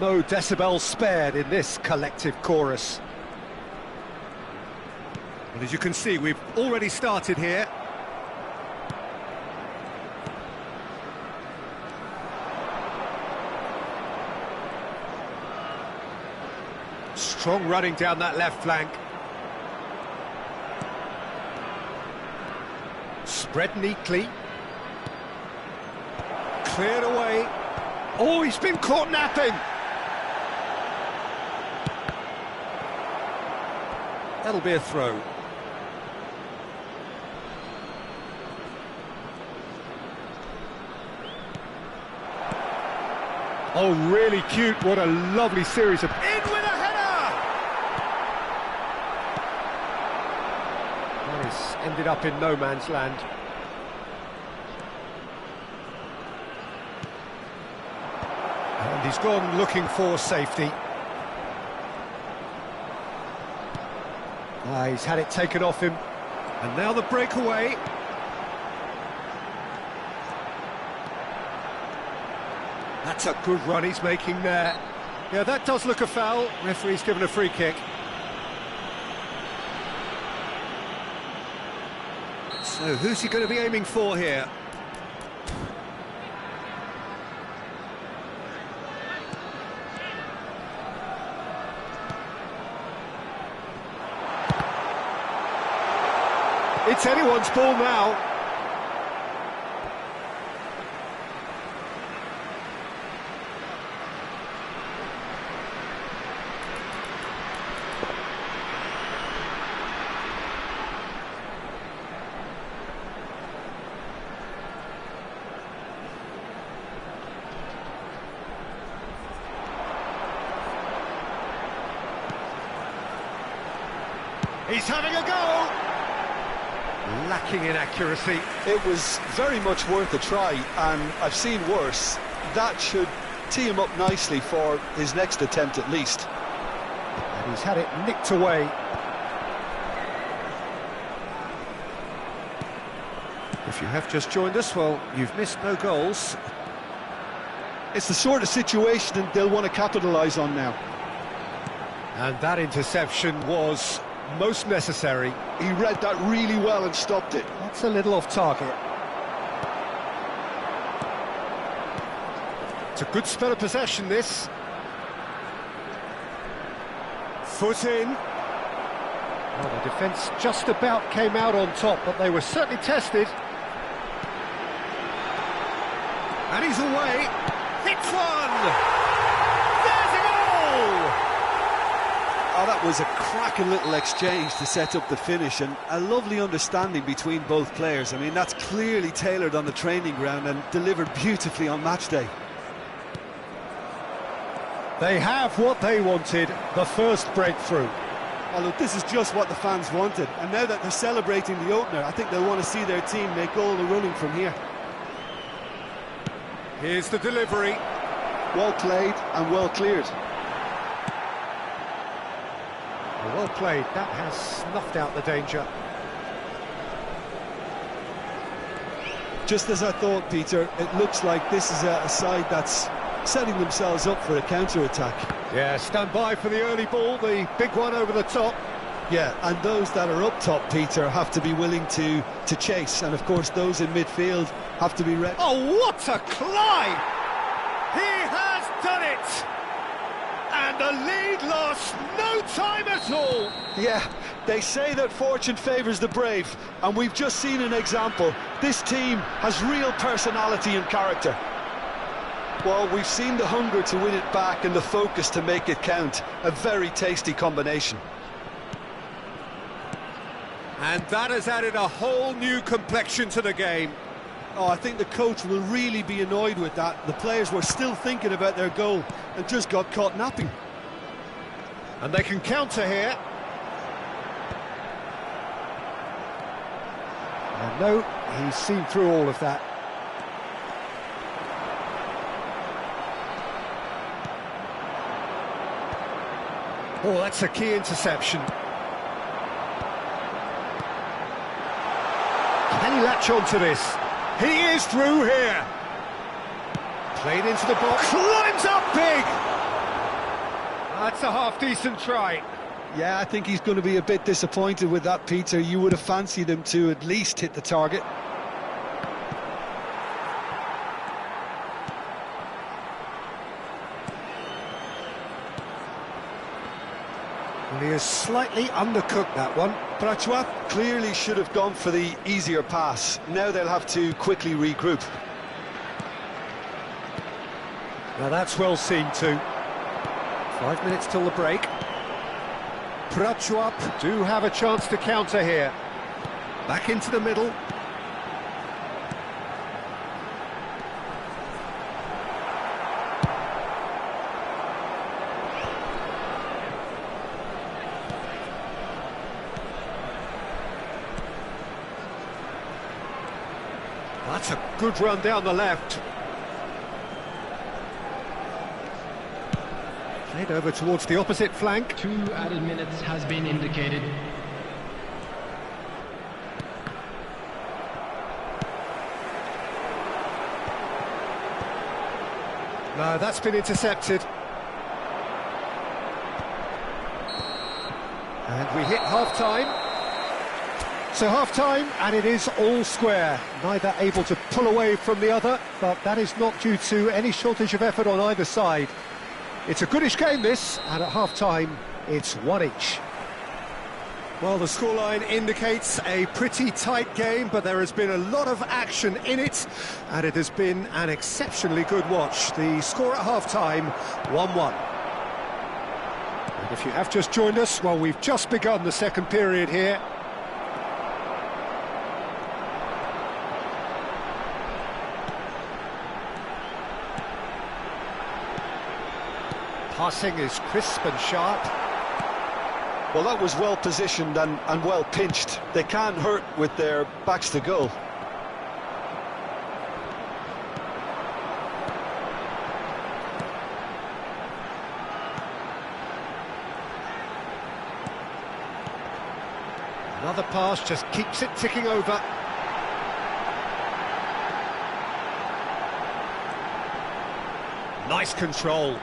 No decibels spared in this collective chorus. Well, as you can see, we've already started here. Strong running down that left flank. Spread neatly. Cleared away. Oh, he's been caught napping. That'll be a throw. Oh, really cute. What a lovely series of... In with a header! That is ended up in no man's land. And he's gone looking for safety. He's had it taken off him. And now the breakaway. That's a good run he's making there. Yeah, that does look a foul. Referee's given a free kick. So who's he going to be aiming for here? It's anyone's ball now. He's having a go! Lacking in accuracy. It was very much worth a try, and I've seen worse. That should tee him up nicely for his next attempt at least. And he's had it nicked away. If you have just joined us, well, you've missed no goals. It's the sort of situation they'll want to capitalise on now. And that interception was most necessary. He read that really well and stopped it. That's a little off target. It's a good spell of possession, this. Foot in. Well, the defence just about came out on top, but they were certainly tested. And he's away. Hits one! Oh, that was a cracking little exchange to set up the finish, and a lovely understanding between both players. I mean, that's clearly tailored on the training ground and delivered beautifully on match day. They have what they wanted, the first breakthrough. Oh, look, this is just what the fans wanted, and now that they're celebrating the opener, I think they'll want to see their team make all the running from here. Here's the delivery. Well played and well cleared. Well played, that has snuffed out the danger. Just as I thought, Peter, it looks like this is a side that's setting themselves up for a counter-attack. Yeah, stand by for the early ball, the big one over the top. Yeah, and those that are up top, Peter, have to be willing to chase, and of course those in midfield have to be ready. Oh, what a climb! He has done it! And the lead lost no time at all. Yeah, they say that fortune favours the brave, and we've just seen an example. This team has real personality and character. Well, we've seen the hunger to win it back and the focus to make it count. A very tasty combination. And that has added a whole new complexion to the game. Oh, I think the coach will really be annoyed with that. The players were still thinking about their goal and just got caught napping. And they can counter here. And no, he's seen through all of that. Oh, that's a key interception. Can he latch on to this? He is through here. Played into the box. Climbs up big. That's a half-decent try. Yeah, I think he's going to be a bit disappointed with that, Peter. You would have fancied him to at least hit the target. Well, he has slightly undercooked that one. Prachuap clearly should have gone for the easier pass. Now they'll have to quickly regroup. Now that's well seen too. 5 minutes till the break. Prachuap do have a chance to counter here. Back into the middle. That's a good run down the left. Played over towards the opposite flank. 2 added minutes has been indicated. No, that's been intercepted. And we hit half-time. So half-time, and it is all square. Neither able to pull away from the other, but that is not due to any shortage of effort on either side. It's a goodish game, this, and at half-time, it's 1 each. Well, the scoreline indicates a pretty tight game, but there has been a lot of action in it, and it has been an exceptionally good watch. The score at half-time, 1-1. And if you have just joined us, well, we've just begun the second period here. Passing is crisp and sharp. Well, that was well positioned and well pinched. They can't hurt with their backs to goal. Another pass just keeps it ticking over. Nice control.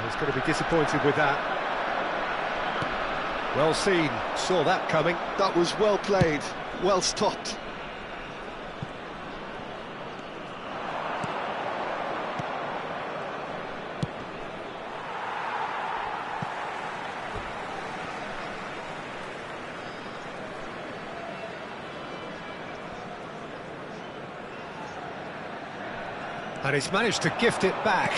He's going to be disappointed with that. Well seen, saw that coming. That was well played, well stopped. And he's managed to gift it back.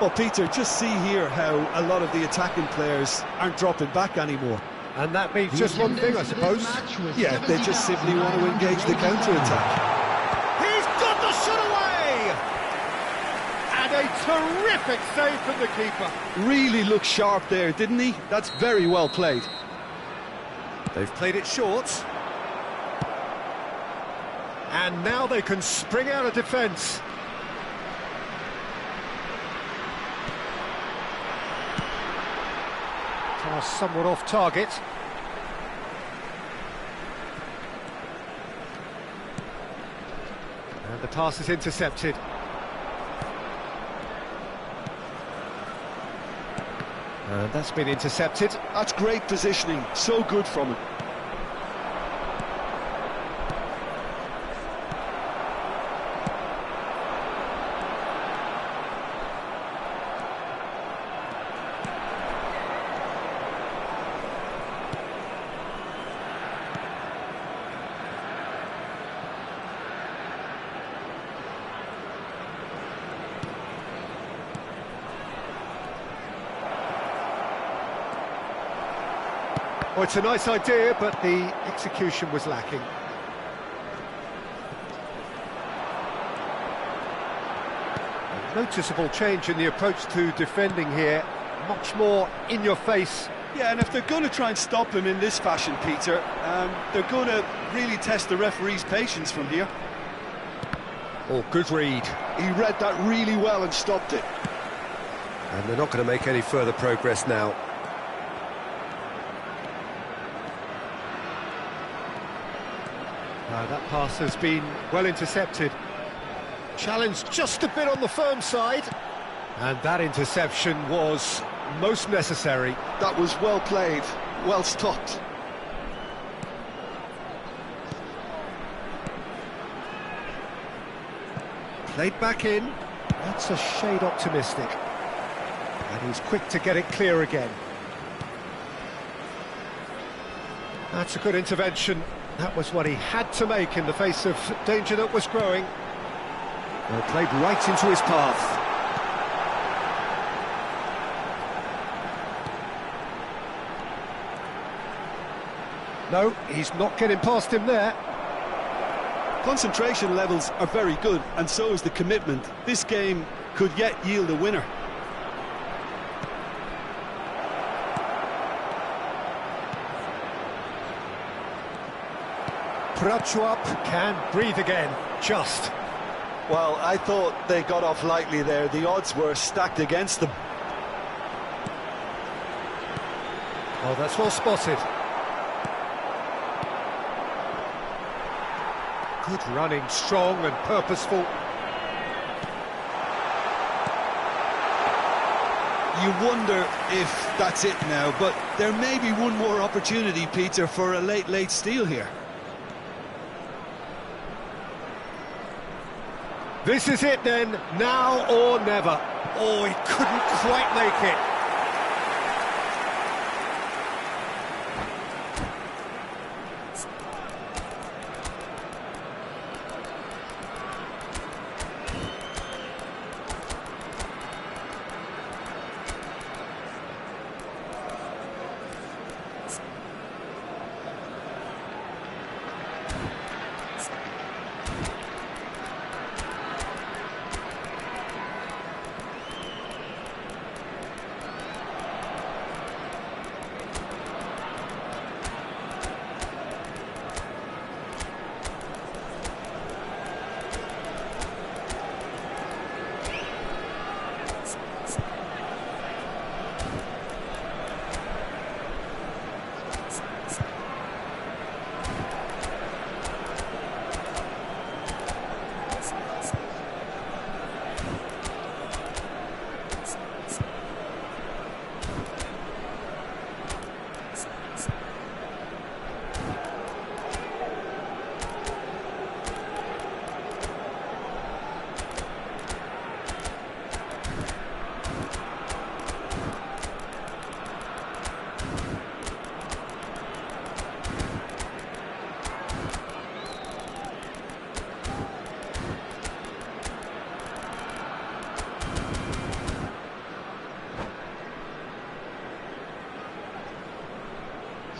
Well, Peter, just see here how a lot of the attacking players aren't dropping back anymore. And that means just one thing, I suppose. Yeah, they just simply want to engage the counter-attack. He's got the shot away! And a terrific save from the keeper. Really looked sharp there, didn't he? That's very well played. They've played it short. And now they can spring out of defence. Pass somewhat off target. And the pass is intercepted. And that's been intercepted. That's great positioning, so good from him. Well, it's a nice idea, but the execution was lacking. A noticeable change in the approach to defending here. Much more in your face. Yeah, and if they're going to try and stop him in this fashion, Peter, they're going to really test the referee's patience from here. Oh, good read. He read that really well and stopped it. And they're not going to make any further progress now. That pass has been well intercepted. Challenged just a bit on the firm side. And that interception was most necessary. That was well played, well stopped. Played back in. That's a shade optimistic. And he's quick to get it clear again. That's a good intervention. That was what he had to make in the face of danger that was growing. Well, played right into his path. No, he's not getting past him there. Concentration levels are very good, and so is the commitment. This game could yet yield a winner. Prachuap can breathe again, just. Well, I thought they got off lightly there. The odds were stacked against them. Oh, that's well spotted. Good running, strong and purposeful. You wonder if that's it now, but there may be one more opportunity, Peter, for a late steal here. This is it then, now or never. Oh, he couldn't quite make it.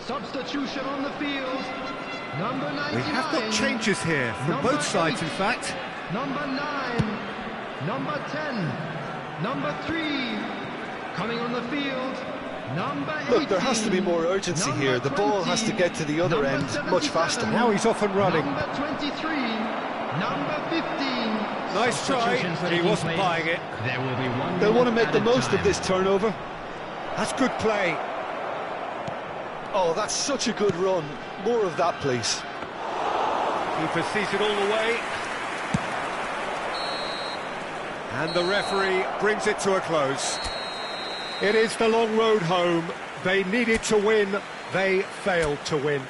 Substitution on the field. Number 99. We have got changes here from Number both sides, 8. in fact. Number 9. Number 10. Number 3. Coming on the field. Number 18. Look, there has to be more urgency Number here. The ball 20. has to get to the other Number end much 77. faster. Now he's off and running. Number 23. Number 15. Nice try, Substitutions but he taking wasn't place. buying it. There will be one. They'll want to make the minute most added of this time. turnover. That's good play. Oh, that's such a good run. More of that, please. Keeper sees it all the way. And the referee brings it to a close. It is the long road home. They needed to win. They failed to win.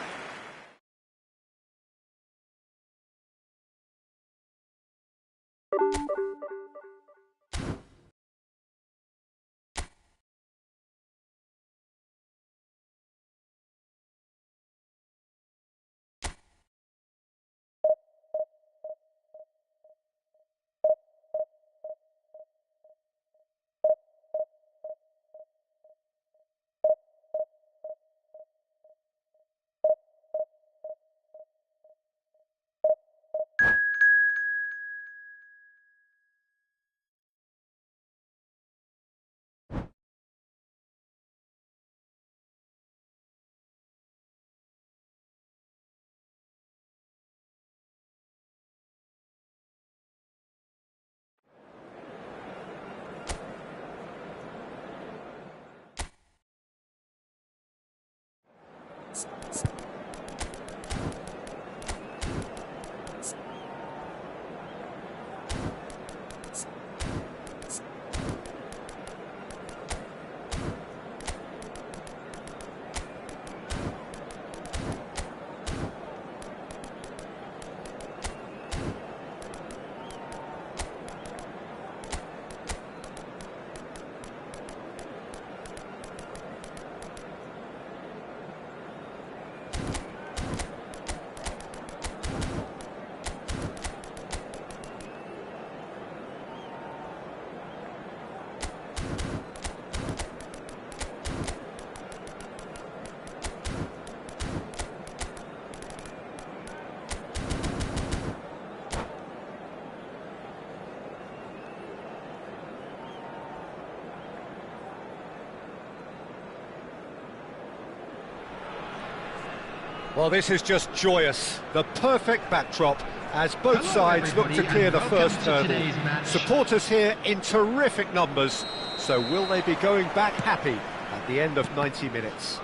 Well, this is just joyous. The perfect backdrop as both Hello, sides look to everybody, clear and the welcome first to hurdle. today's match. Supporters here in terrific numbers. So will they be going back happy at the end of 90 minutes?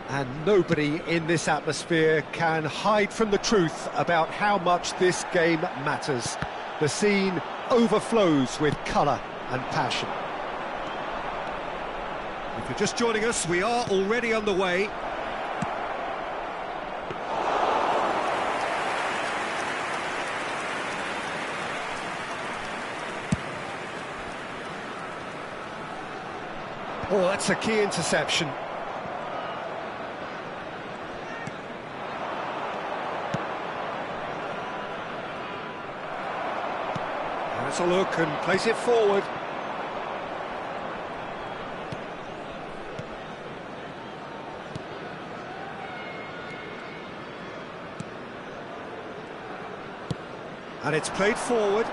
And nobody in this atmosphere can hide from the truth about how much this game matters. The scene overflows with colour and passion. If you're just joining us, we are already underway. Oh, that's a key interception. Let's a look and place it forward. And it's played forward.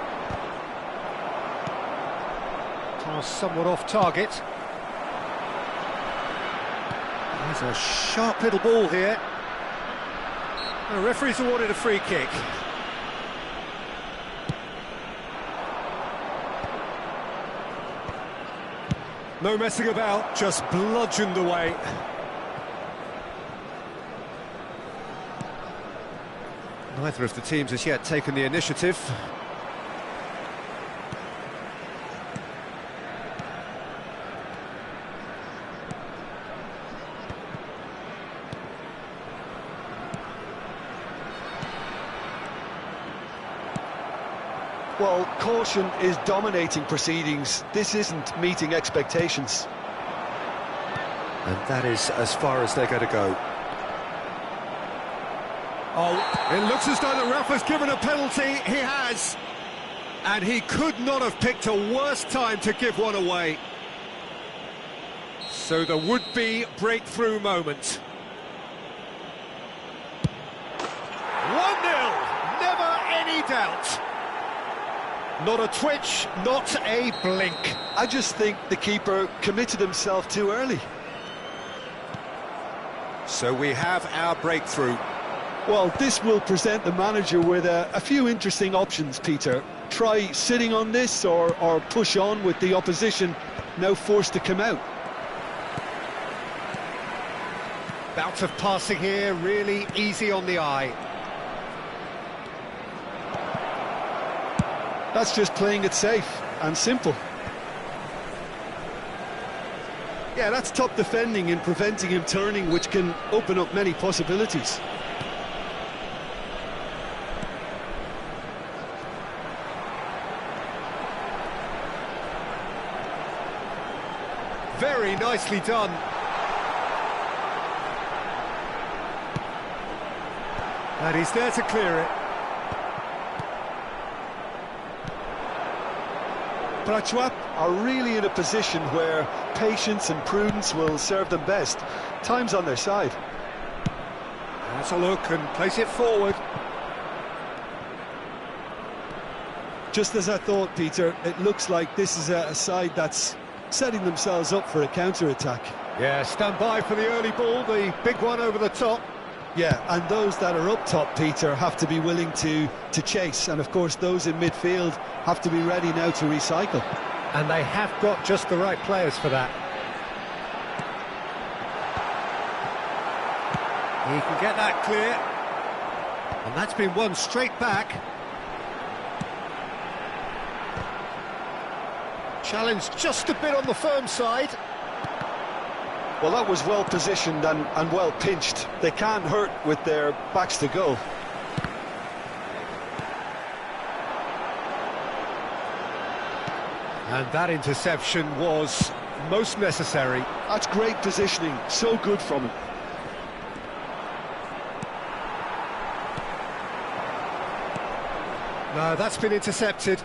Pass somewhat off target. There's a sharp little ball here. The referee's awarded a free kick. No messing about, just bludgeoned away. Neither of the teams has yet taken the initiative. Well, caution is dominating proceedings. This isn't meeting expectations. And that is as far as they're going to go. Oh, it looks as though the ref has given a penalty. He has. And he could not have picked a worse time to give one away. So the would-be breakthrough moment. 1-0, never any doubt. Not a twitch, not a blink. I just think the keeper committed himself too early. So we have our breakthrough. Well, this will present the manager with a few interesting options, Peter. Try sitting on this or push on with the opposition now forced to come out. Bout of passing here, really easy on the eye. That's just playing it safe and simple. Yeah, that's top defending and preventing him turning, which can open up many possibilities. Very nicely done. And he's there to clear it. Prachuap are really in a position where patience and prudence will serve them best. Time's on their side. Let's a look and place it forward. Just as I thought, Peter, it looks like this is a side that's setting themselves up for a counter-attack. Yeah, stand by for the early ball, the big one over the top. Yeah, and those that are up top, Peter, have to be willing to chase. And, of course, those in midfield have to be ready now to recycle. And they have got just the right players for that. He can get that clear. And that's been won straight back. Challenge just a bit on the firm side. Well, that was well positioned and well pinched. They can't hurt with their backs to goal. And that interception was most necessary. That's great positioning, so good from him. No, that's been intercepted.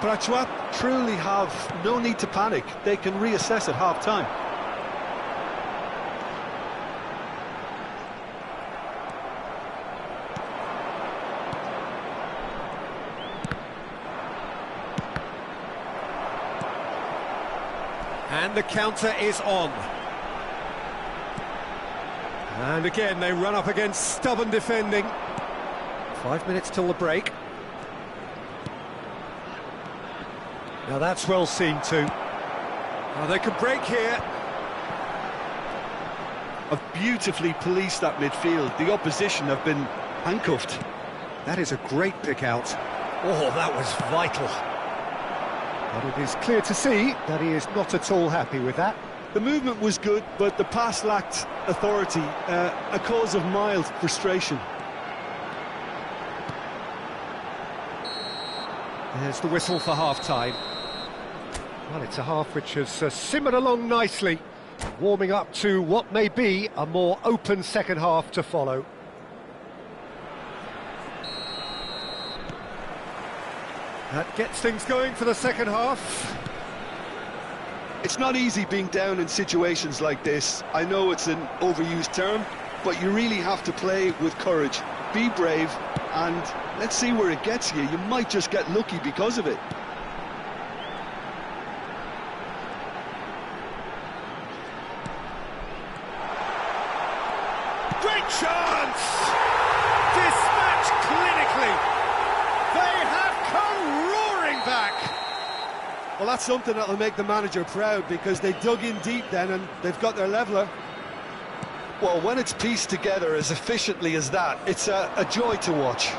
Prachuap truly have no need to panic. They can reassess at half-time. And the counter is on. And again, they run up against stubborn defending. 5 minutes till the break. Now that's well seen too. Now they could break here. Have beautifully policed that midfield. The opposition have been handcuffed. That is a great pick out. Oh, that was vital. But it is clear to see that he is not at all happy with that. The movement was good, but the pass lacked authority, a cause of mild frustration. There's the whistle for half-time. Well, it's a half which has simmered along nicely, warming up to what may be a more open second half to follow. That gets things going for the second half. It's not easy being down in situations like this. I know it's an overused term, but you really have to play with courage. Be brave, and let's see where it gets you. You might just get lucky because of it. Great chance! Dispatched clinically. They have come roaring back. Well, that's something that'll make the manager proud, because they dug in deep then and they've got their leveller. Well, when it's pieced together as efficiently as that, it's a joy to watch.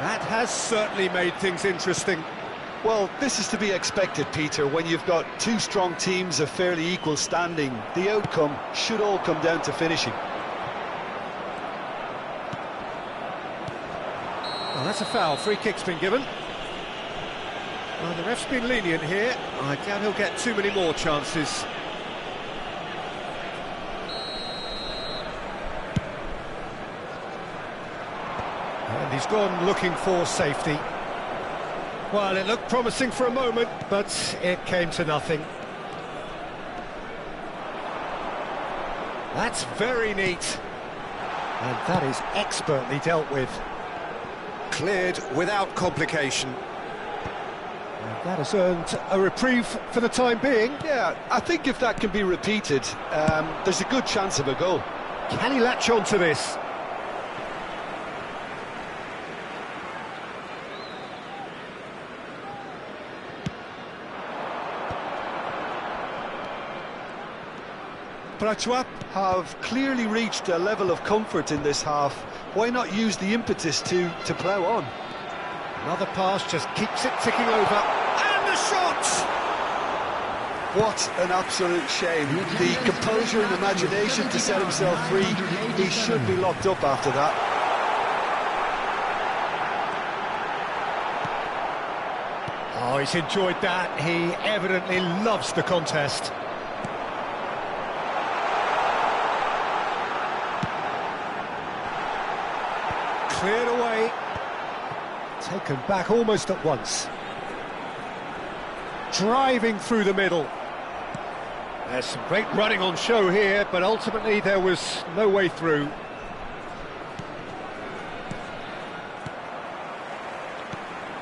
That has certainly made things interesting. Well, this is to be expected, Peter, when you've got two strong teams of fairly equal standing. The outcome should all come down to finishing. Well, that's a foul. Free kick's been given. Well, the ref's been lenient here. I doubt he'll get too many more chances. And he's gone looking for safety. Well, it looked promising for a moment, but it came to nothing. That's very neat. And that is expertly dealt with. Cleared without complication. And that has earned a reprieve for the time being. Yeah, I think if that can be repeated, there's a good chance of a goal. Can he latch on to this? Prachuap have clearly reached a level of comfort in this half. Why not use the impetus to plough on? Another pass just keeps it ticking over. And the shot! What an absolute shame. The composure and imagination to set himself free. He should be locked up after that. Oh, he's enjoyed that. He evidently loves the contest. Cleared away. Taken back almost at once. Driving through the middle. There's some great running on show here, but ultimately there was no way through.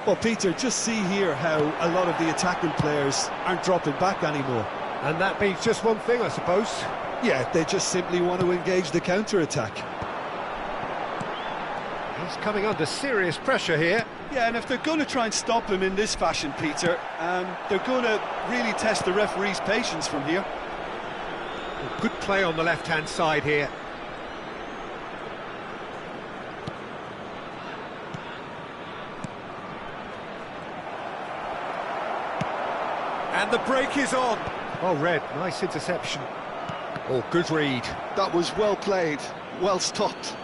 Well, Peter, just see here how a lot of the attacking players aren't dropping back anymore. And that means just one thing, I suppose. Yeah, they just simply want to engage the counter-attack. He's coming under serious pressure here. Yeah, and if they're going to try and stop him in this fashion, Peter, they're going to really test the referee's patience from here. Good play on the left-hand side here. And the break is on. Oh, Red, nice interception. Oh, good read. That was well played, well stopped.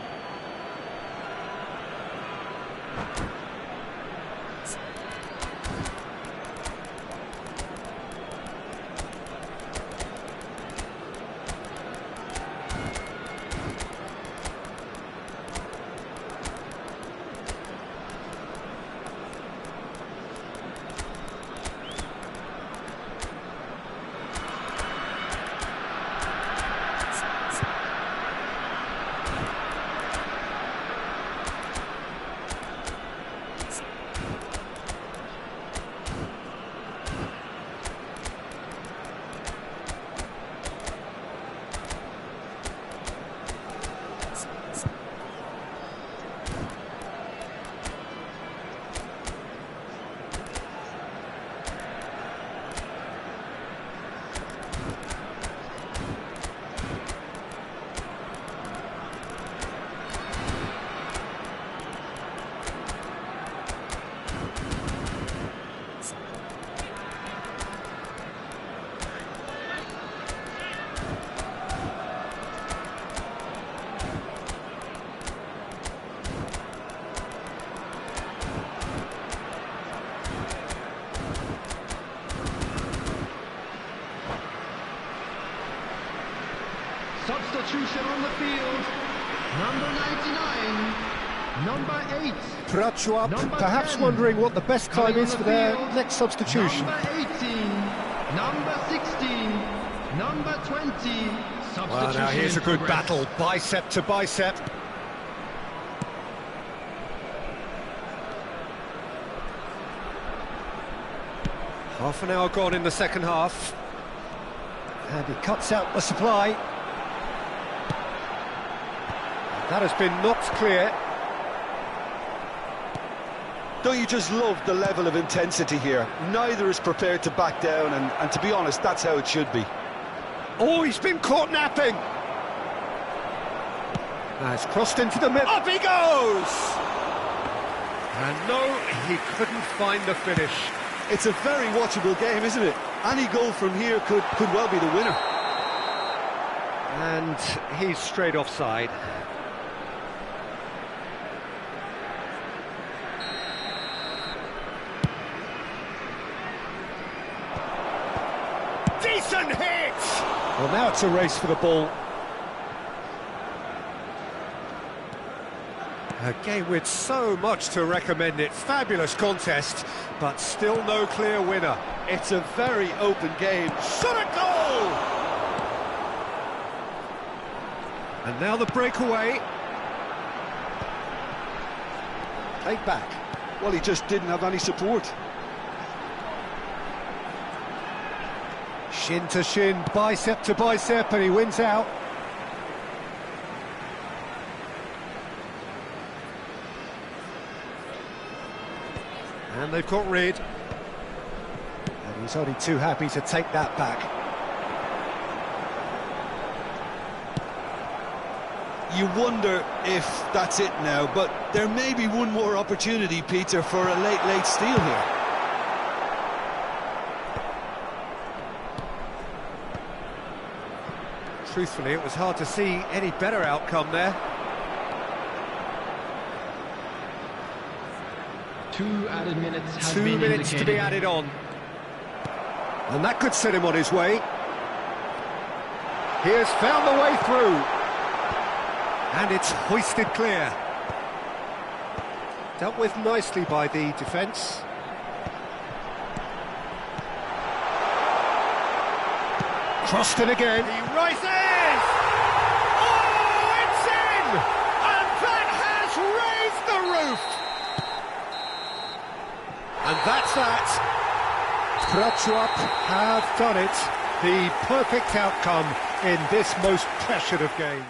substitution on the field. Number 99, number 8. Prachuap Number perhaps 10. wondering what the best time Coming is on for the their field, next substitution. Number 18, number 16, number 20. Substitution. Well, now here's a good progress. battle, bicep to bicep. Half an hour gone in the second half. And he cuts out the supply. That has been knocked clear. Don't you just love the level of intensity here? Neither is prepared to back down, and to be honest, that's how it should be. Oh, he's been caught napping. Now it's crossed into the middle. Up he goes! And no, he couldn't find the finish. It's a very watchable game, isn't it? Any goal from here could well be the winner. And he's straight offside. Decent hit! Well, now it's a race for the ball. A game with so much to recommend it. Fabulous contest, but still no clear winner. It's a very open game. Shot a goal! And now the breakaway. Played back. Well, he just didn't have any support. Shin to shin, bicep to bicep, and he wins out. And they've got rid. And he's only too happy to take that back. You wonder if that's it now, but there may be one more opportunity, Peter, for a late steal here. Truthfully, it was hard to see any better outcome there. 2 added minutes has 2 been minutes to be indicated. added on. And that could set him on his way. He has found the way through. And it's hoisted clear. Dealt with nicely by the defence. Crossed in again. He rises! Oh, it's in! And that has raised the roof! And that's that. Prachuap have done it. The perfect outcome in this most pressured of games.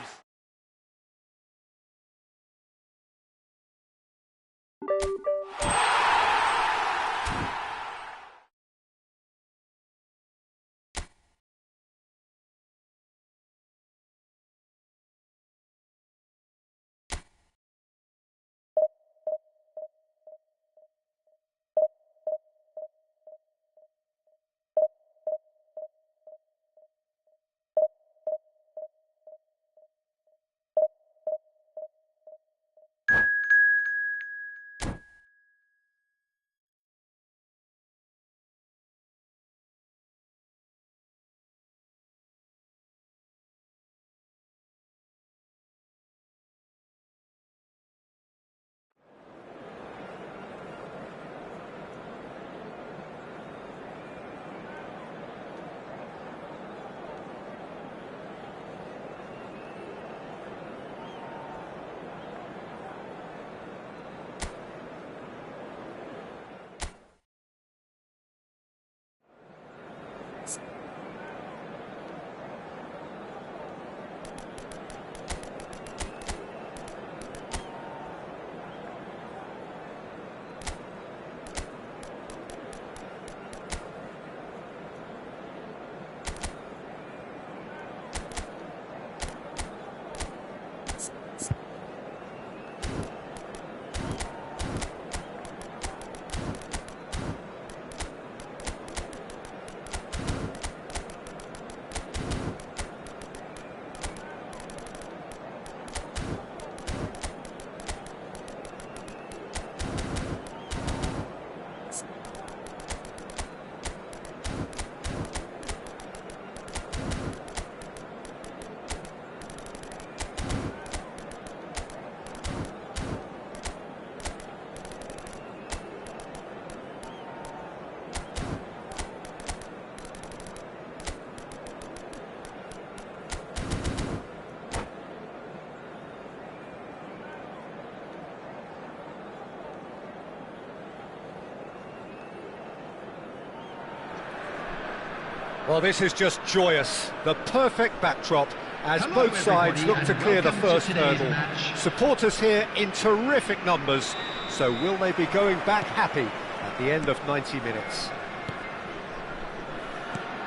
Well, this is just joyous. The perfect backdrop as Hello, both sides look everybody, to clear the and welcome first to today's hurdle. match. Supporters here in terrific numbers. So will they be going back happy at the end of 90 minutes?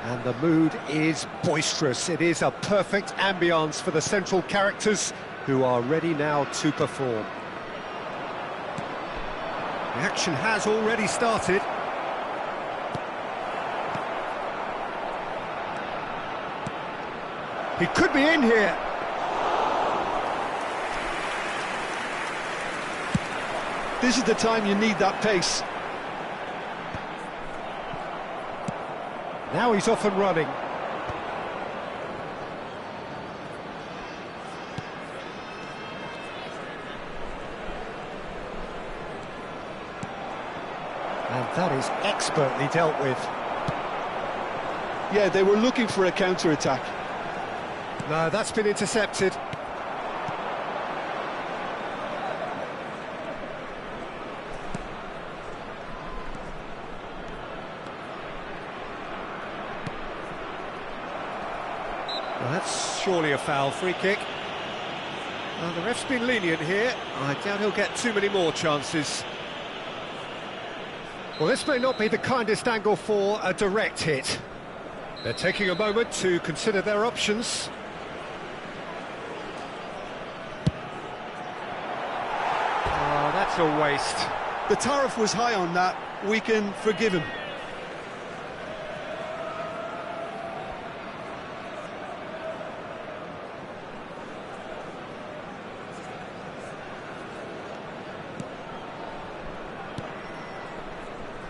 And the mood is boisterous. It is a perfect ambience for the central characters who are ready now to perform. The action has already started. He could be in here. This is the time you need that pace. Now he's off and running. And that is expertly dealt with. Yeah, they were looking for a counter-attack. No, that's been intercepted. Well, that's surely a foul. Free kick. Well, the ref's been lenient here. I doubt he'll get too many more chances. Well, this may not be the kindest angle for a direct hit. They're taking a moment to consider their options. Oh, that's a waste. The tariff was high on that. We can forgive him.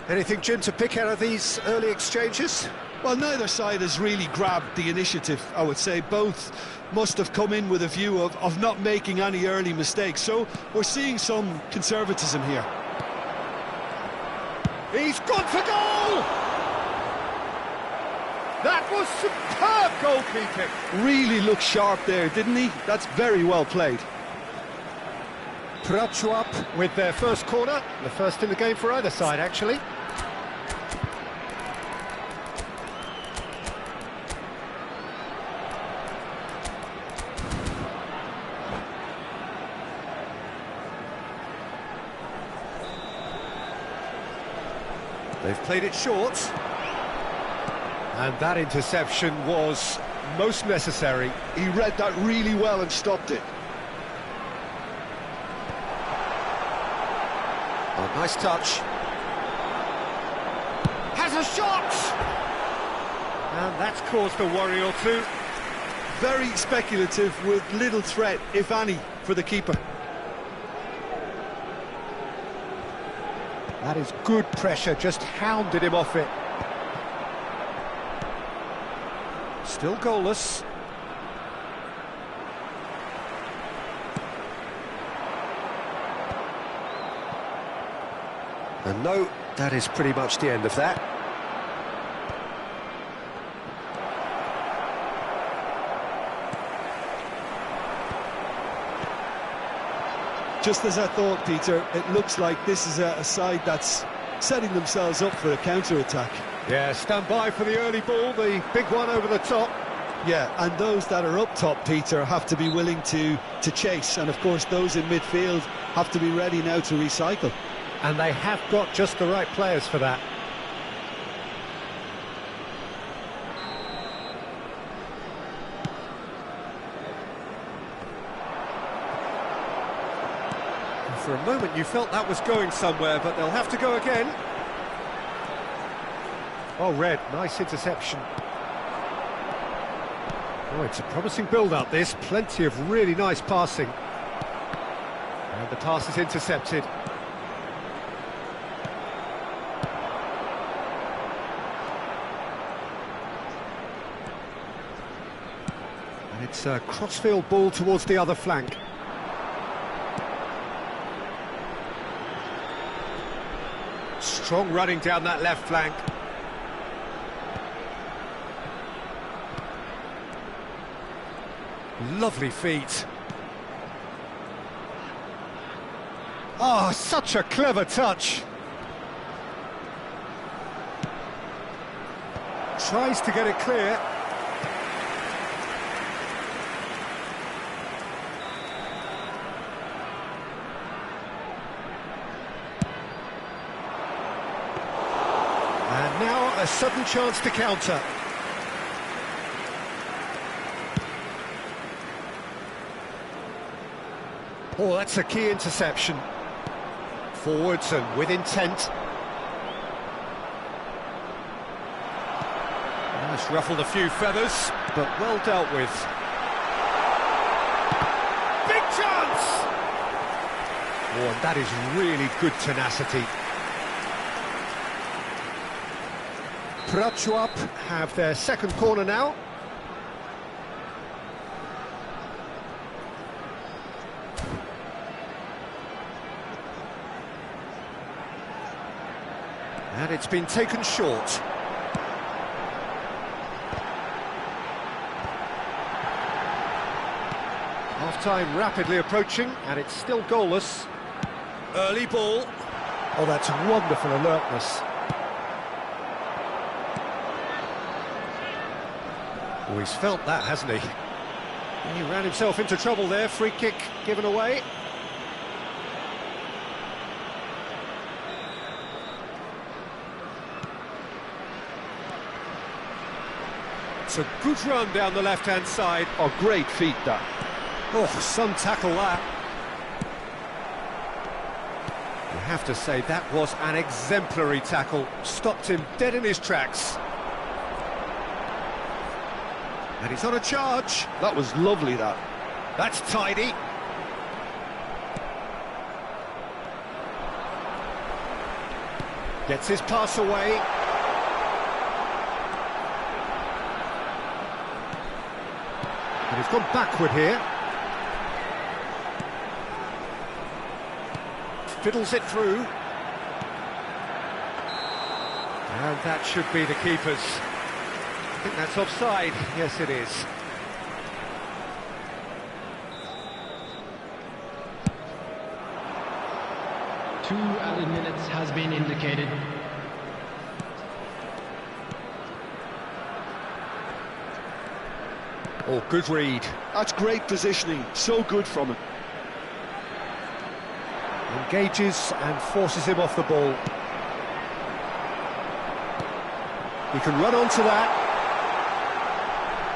Anything, Jim, to pick out of these early exchanges? Well, neither side has really grabbed the initiative, I would say. Both must have come in with a view of not making any early mistakes. So we're seeing some conservatism here. He's gone for goal! That was superb goalkeeping. Really looked sharp there, didn't he? That's very well played. Prachuap with their first corner. The first in the game for either side, actually. They've played it short. And that interception was most necessary. He read that really well and stopped it. Oh, nice touch. Has a shot! And that's caused a worry or two. Very speculative with little threat, if any, for the keeper. That is good pressure, just hounded him off it. Still goalless. And no, that is pretty much the end of that. Just as I thought, Peter, it looks like this is a side that's setting themselves up for a counter-attack. Yeah, stand by for the early ball, the big one over the top. Yeah, and those that are up top, Peter, have to be willing to chase. And, of course, those in midfield have to be ready now to recycle. And they have got just the right players for that. For a moment you felt that was going somewhere, but they'll have to go again. Oh, Red, nice interception. Oh, it's a promising build-up, this. Plenty of really nice passing. And the pass is intercepted. And it's a crossfield ball towards the other flank. Strong running down that left flank. Lovely feet. Oh, such a clever touch. Tries to get it clear. And now a sudden chance to counter. Oh, that's a key interception. Forwards and with intent. That's ruffled a few feathers, but well dealt with. Big chance! Oh, and that is really good tenacity. Prachuap have their second corner now. And it's been taken short. Half-time rapidly approaching, and it's still goalless. Early ball. Oh, that's wonderful alertness. Oh, he's felt that, hasn't he? He ran himself into trouble there. Free kick given away. It's a good run down the left-hand side. Oh, great feat, that. Oh, some tackle that. You have to say that was an exemplary tackle. Stopped him dead in his tracks. And he's on a charge. That was lovely, that. That's tidy. Gets his pass away. And he's gone backward here. Fiddles it through. And that should be the keeper's. I think that's offside. Yes, it is. Two added minutes has been indicated. Oh, good read. That's great positioning. So good from him. Engages and forces him off the ball. He can run onto that.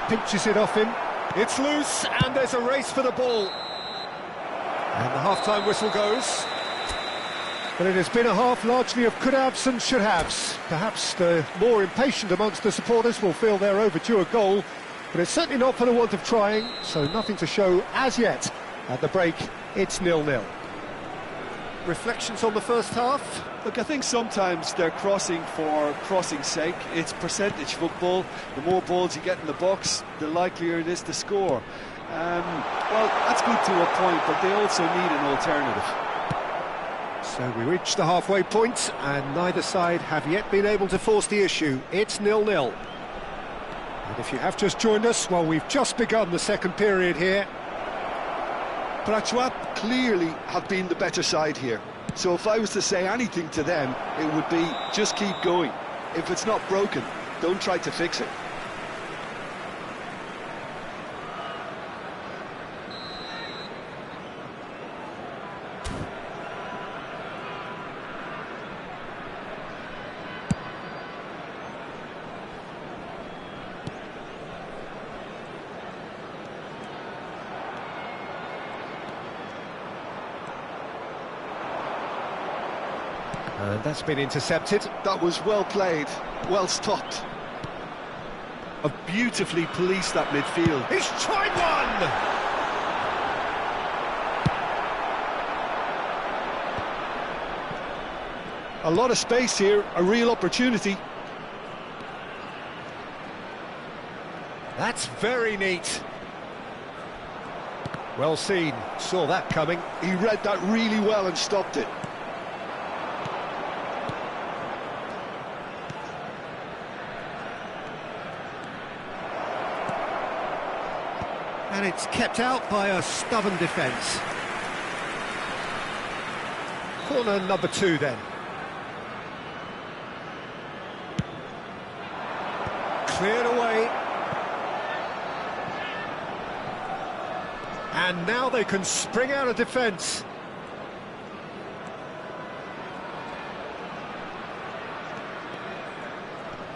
Pinches it off him. It's loose, and there's a race for the ball. And the half-time whistle goes. But it has been a half largely of could-haves and should-haves. Perhaps the more impatient amongst the supporters will feel they're overdue a goal, but it's certainly not for the want of trying, so nothing to show as yet. At the break, it's 0-0. Reflections on the first half? Look, I think sometimes they're crossing for crossing's sake. It's percentage football. The more balls you get in the box, the likelier it is to score. Well, that's good to a point, but they also need an alternative. So we reach the halfway point, and neither side have yet been able to force the issue. It's 0-0. And if you have just joined us, well, we've just begun the second period here. Prachuap clearly have been the better side here. So if I was to say anything to them, it would be just keep going. If it's not broken, don't try to fix it. And that's been intercepted. That was well played, well stopped. Have beautifully policed that midfield. He's tried one! A lot of space here, a real opportunity. That's very neat. Well seen, saw that coming. He read that really well and stopped it. And it's kept out by a stubborn defence. Corner number 2 then. Cleared away. And now they can spring out of defence.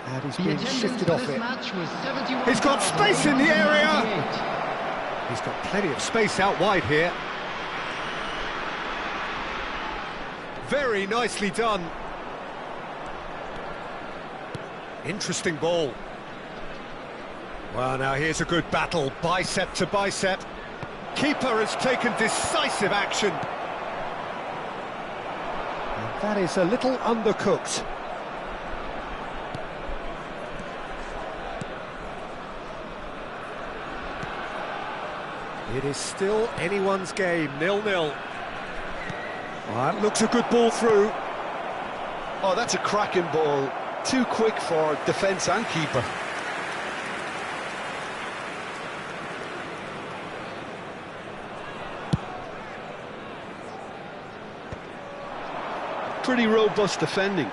And he's been shifted off it. He's got space in the area. He's got plenty of space out wide here. Very nicely done. Interesting ball. Well, now here's a good battle, bicep to bicep. Keeper has taken decisive action. And that is a little undercooked. It is still anyone's game, 0-0. Well, that looks a good ball through. Oh, that's a cracking ball. Too quick for defence and keeper. Pretty robust defending.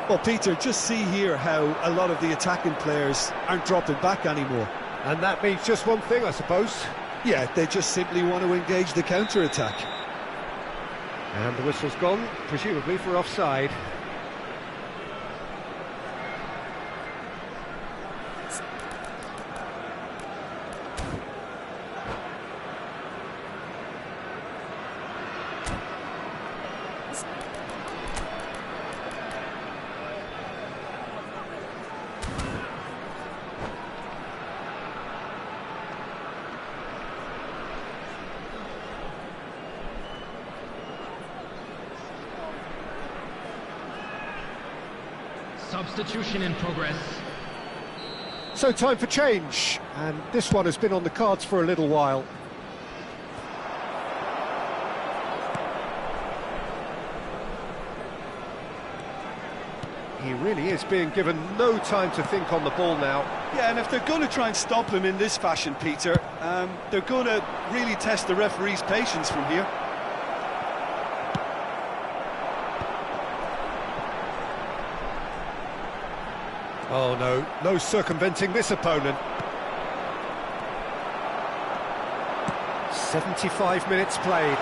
Well, Peter, just see here how a lot of the attacking players aren't dropping back anymore. And that means just one thing, I suppose. Yeah, they just simply want to engage the counter-attack. And the whistle's gone, presumably for offside. Substitution in progress. So time for change, and this one has been on the cards for a little while. He really is being given no time to think on the ball now. Yeah, and if they're going to try and stop him in this fashion, Peter, they're going to really test the referee's patience from here. Oh no, no circumventing this opponent. 75 minutes played.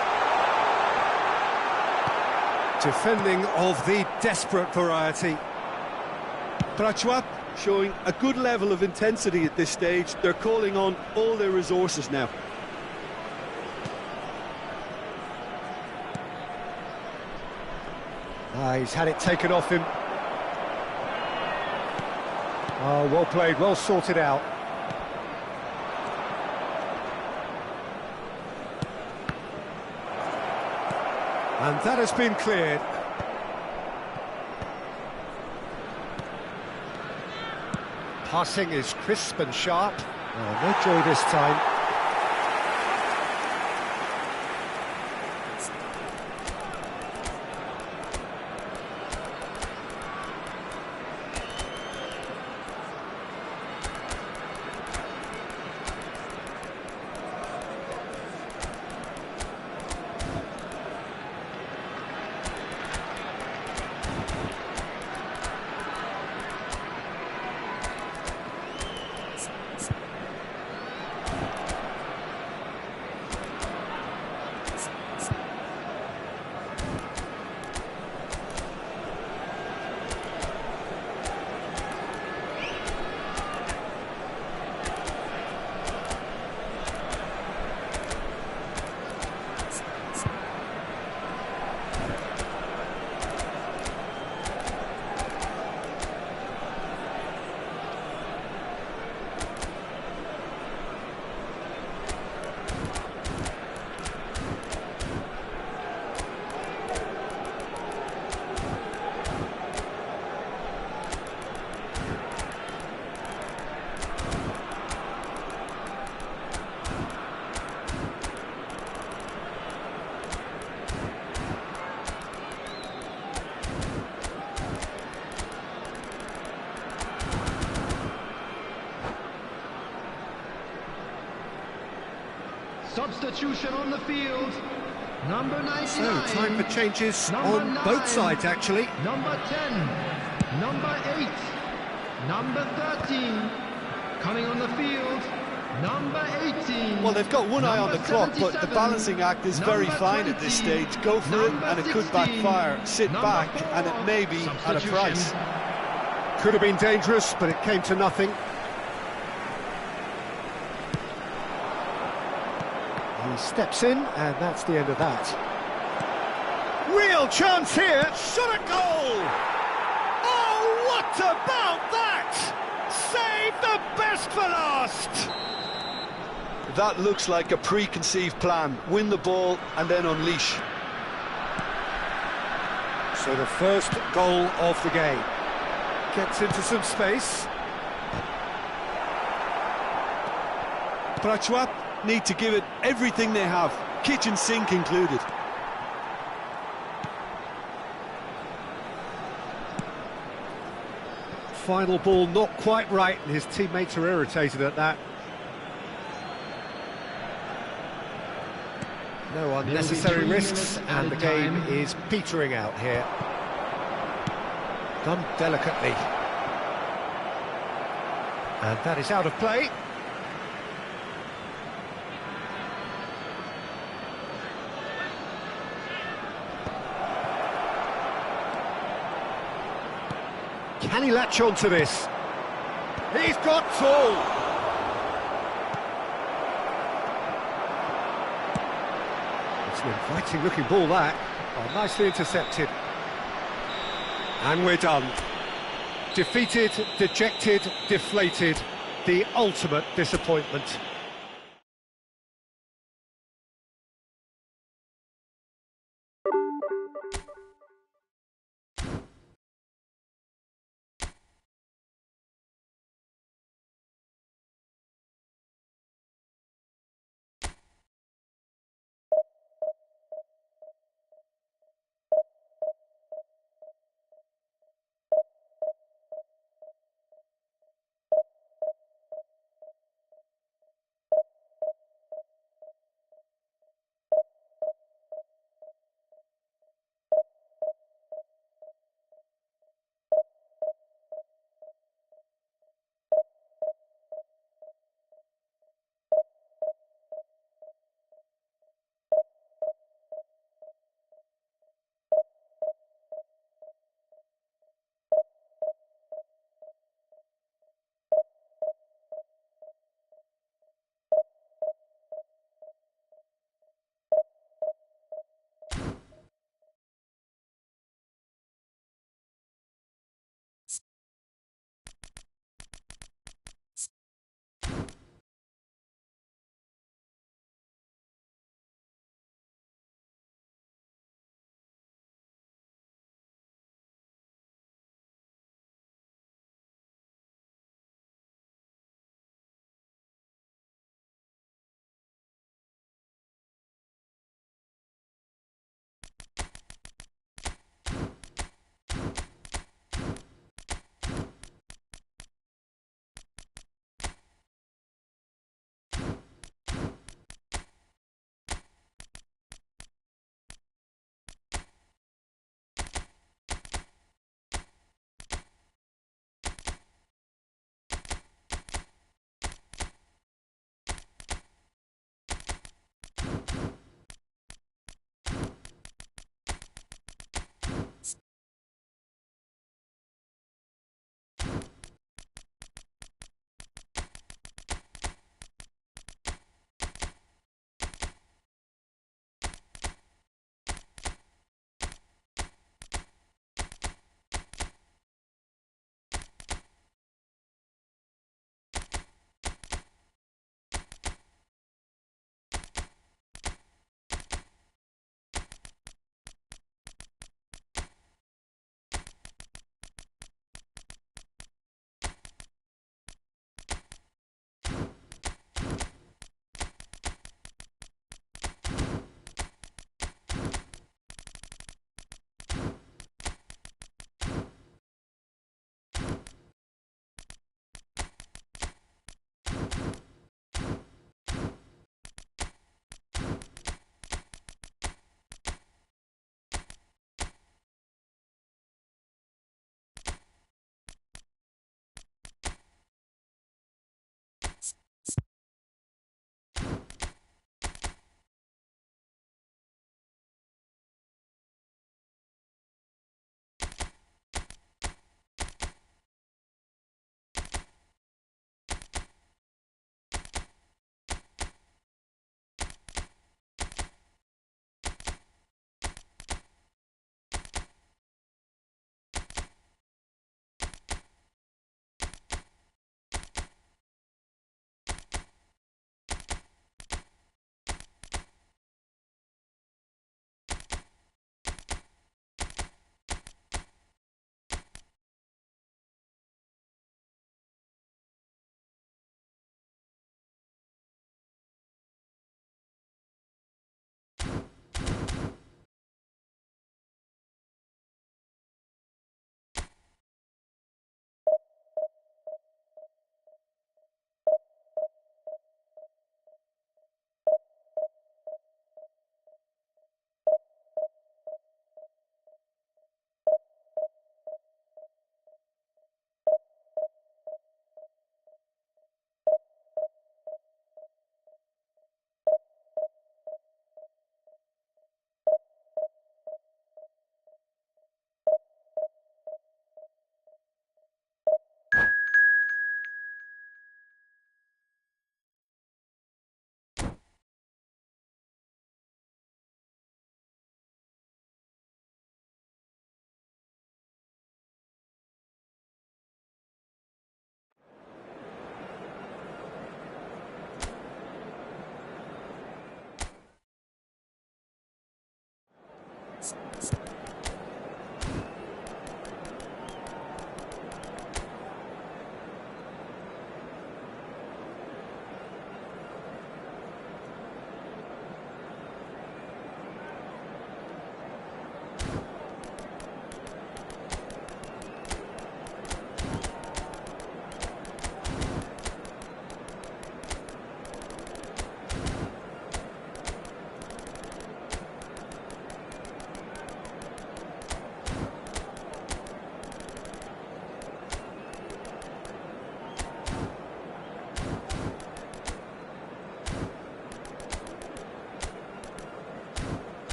Defending of the desperate variety. Prachuap showing a good level of intensity at this stage. They're calling on all their resources now. He's had it taken off him. Oh, well played, well sorted out. And that has been cleared. Passing is crisp and sharp. Oh, no joy this time. Substitution on the field. Number 99. So, time for changes Number on 9. both sides, actually. Number 10. Number 8. Number 13. Coming on the field. Number 18. Well, they've got one eye on the clock, but the balancing act is very fine at this stage. Go for it, and it could backfire. Sit back, and it may be at a price. Could have been dangerous, but it came to nothing. He steps in, and that's the end of that. Real chance here! Shot a goal! Oh, what about that? Save the best for last! That looks like a preconceived plan. Win the ball and then unleash. So the first goal of the game. Gets into some space. Prachuap need to give it everything they have, kitchen sink included. Final ball not quite right, and his teammates are irritated at that. No unnecessary risks, and the game is petering out here. Done delicately. And that is out of play. Can he latch on to this? He's got full! It's an inviting looking ball, that. Oh, nicely intercepted. And we're done. Defeated, dejected, deflated. The ultimate disappointment.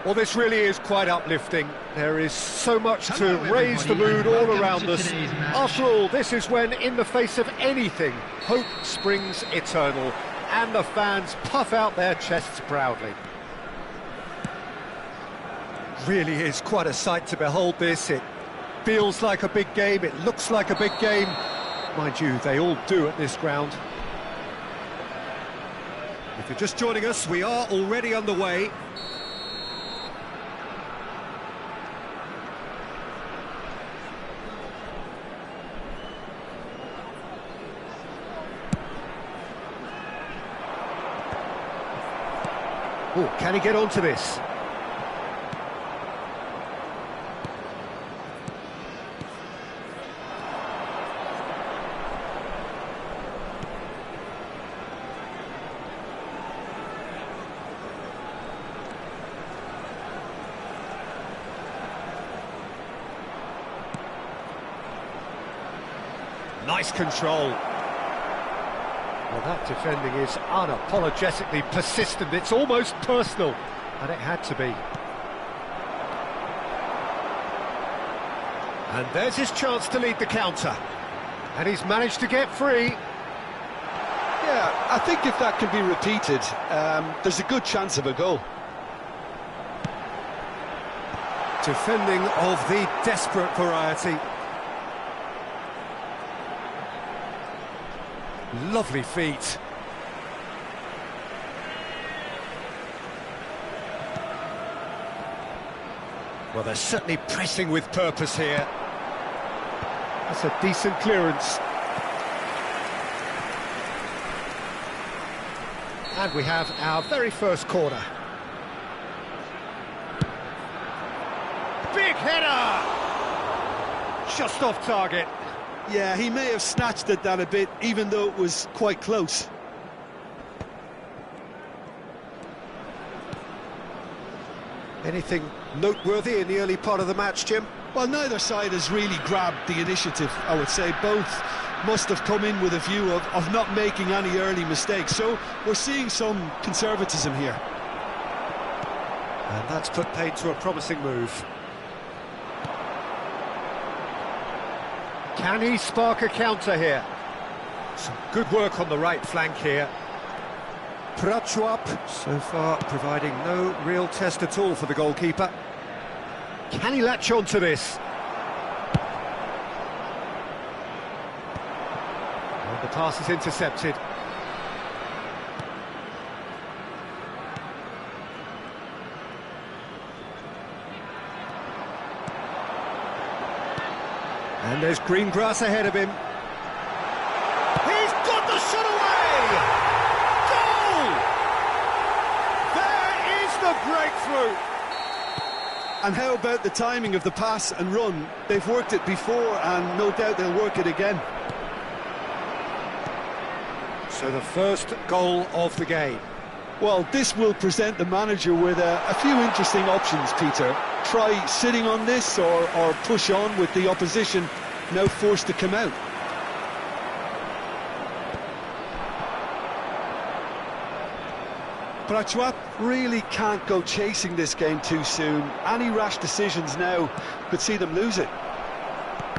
Well, this really is quite uplifting. There is so much Hello, to raise the everybody, mood and all welcome around to us. today's match. After all, this is when, in the face of anything, hope springs eternal, and the fans puff out their chests proudly. Really is quite a sight to behold this. It feels like a big game, it looks like a big game. Mind you, they all do at this ground. If you're just joining us, we are already underway. Oh, can he get onto this? Nice control. Well, that defending is unapologetically persistent. It's almost personal, and it had to be. And there's his chance to lead the counter. And he's managed to get free. Yeah, I think if that can be repeated, there's a good chance of a goal. Defending of the desperate variety. Lovely feet. Well, they're certainly pressing with purpose here. That's a decent clearance. And we have our very first corner. Big header! Just off target. Yeah, he may have snatched at that a bit, even though it was quite close. Anything noteworthy in the early part of the match, Jim? Well, neither side has really grabbed the initiative, I would say. Both must have come in with a view of not making any early mistakes. So we're seeing some conservatism here. And that's put paid to a promising move. Can he spark a counter here? Some good work on the right flank here. Prachuap, so far providing no real test at all for the goalkeeper. Can he latch on to this? And the pass is intercepted. And there's green grass ahead of him. He's got the shot away! Goal! There is the breakthrough! And how about the timing of the pass and run? They've worked it before, and no doubt they'll work it again. So the first goal of the game. Well, this will present the manager with a few interesting options, Peter. Try sitting on this or push on with the opposition now forced to come out. Prachuap really can't go chasing this game too soon. Any rash decisions now could see them lose it.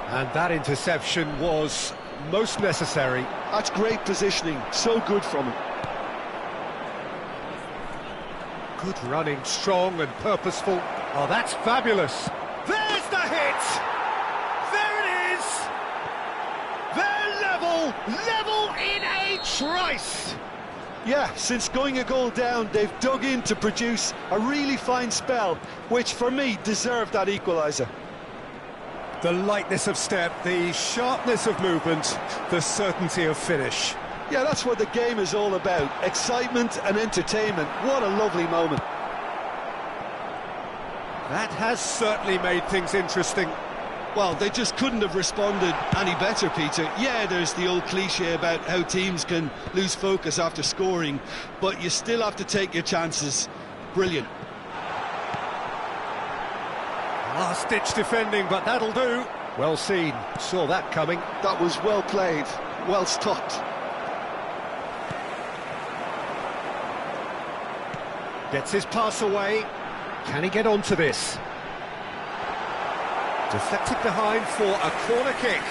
And that interception was most necessary. That's great positioning, so good from him. Good running, strong and purposeful. Oh, that's fabulous. There's the hit! There it is! They're level in a trice! Yeah, since going a goal down, they've dug in to produce a really fine spell, which for me deserved that equaliser. The lightness of step, the sharpness of movement, the certainty of finish. Yeah, that's what the game is all about. Excitement and entertainment. What a lovely moment. That has certainly made things interesting. Well, they just couldn't have responded any better, Peter. Yeah, there's the old cliche about how teams can lose focus after scoring, but you still have to take your chances. Brilliant. Last-ditch defending, but that'll do. Well seen. Saw that coming. That was well played, well stopped. Gets his pass away. Can he get onto this? Deflected behind for a corner kick.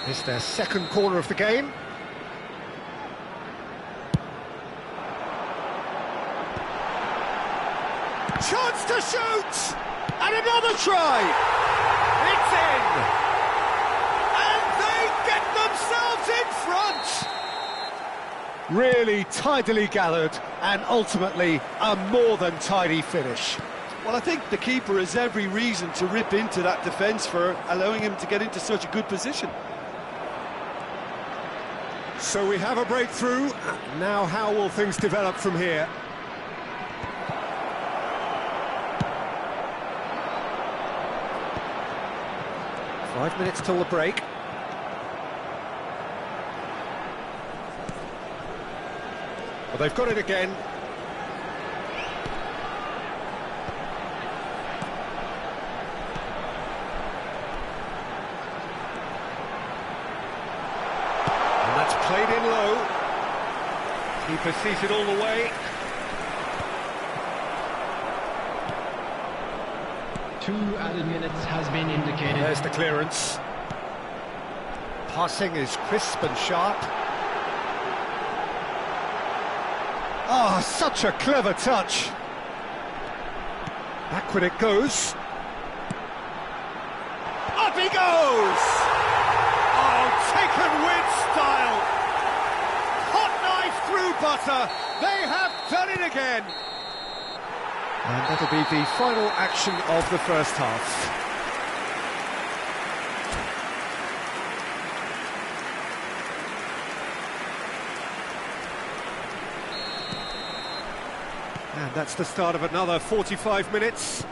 It's their second corner of the game. Chance to shoot! And another try! It's in! And they get themselves in front! Really tidily gathered, and ultimately a more than tidy finish. Well, I think the keeper has every reason to rip into that defence for allowing him to get into such a good position. So we have a breakthrough. Now how will things develop from here? Five minutes till the break. Well, they've got it again. And that's played in low. Keeper sees it all the way. 2 added minutes has been indicated. There's the clearance. Passing is crisp and sharp. Ah, such a clever touch. Backward it goes. Up he goes! Oh, taken with style. Hot knife through butter. They have done it again. And that'll be the final action of the first half. And that's the start of another 45 minutes.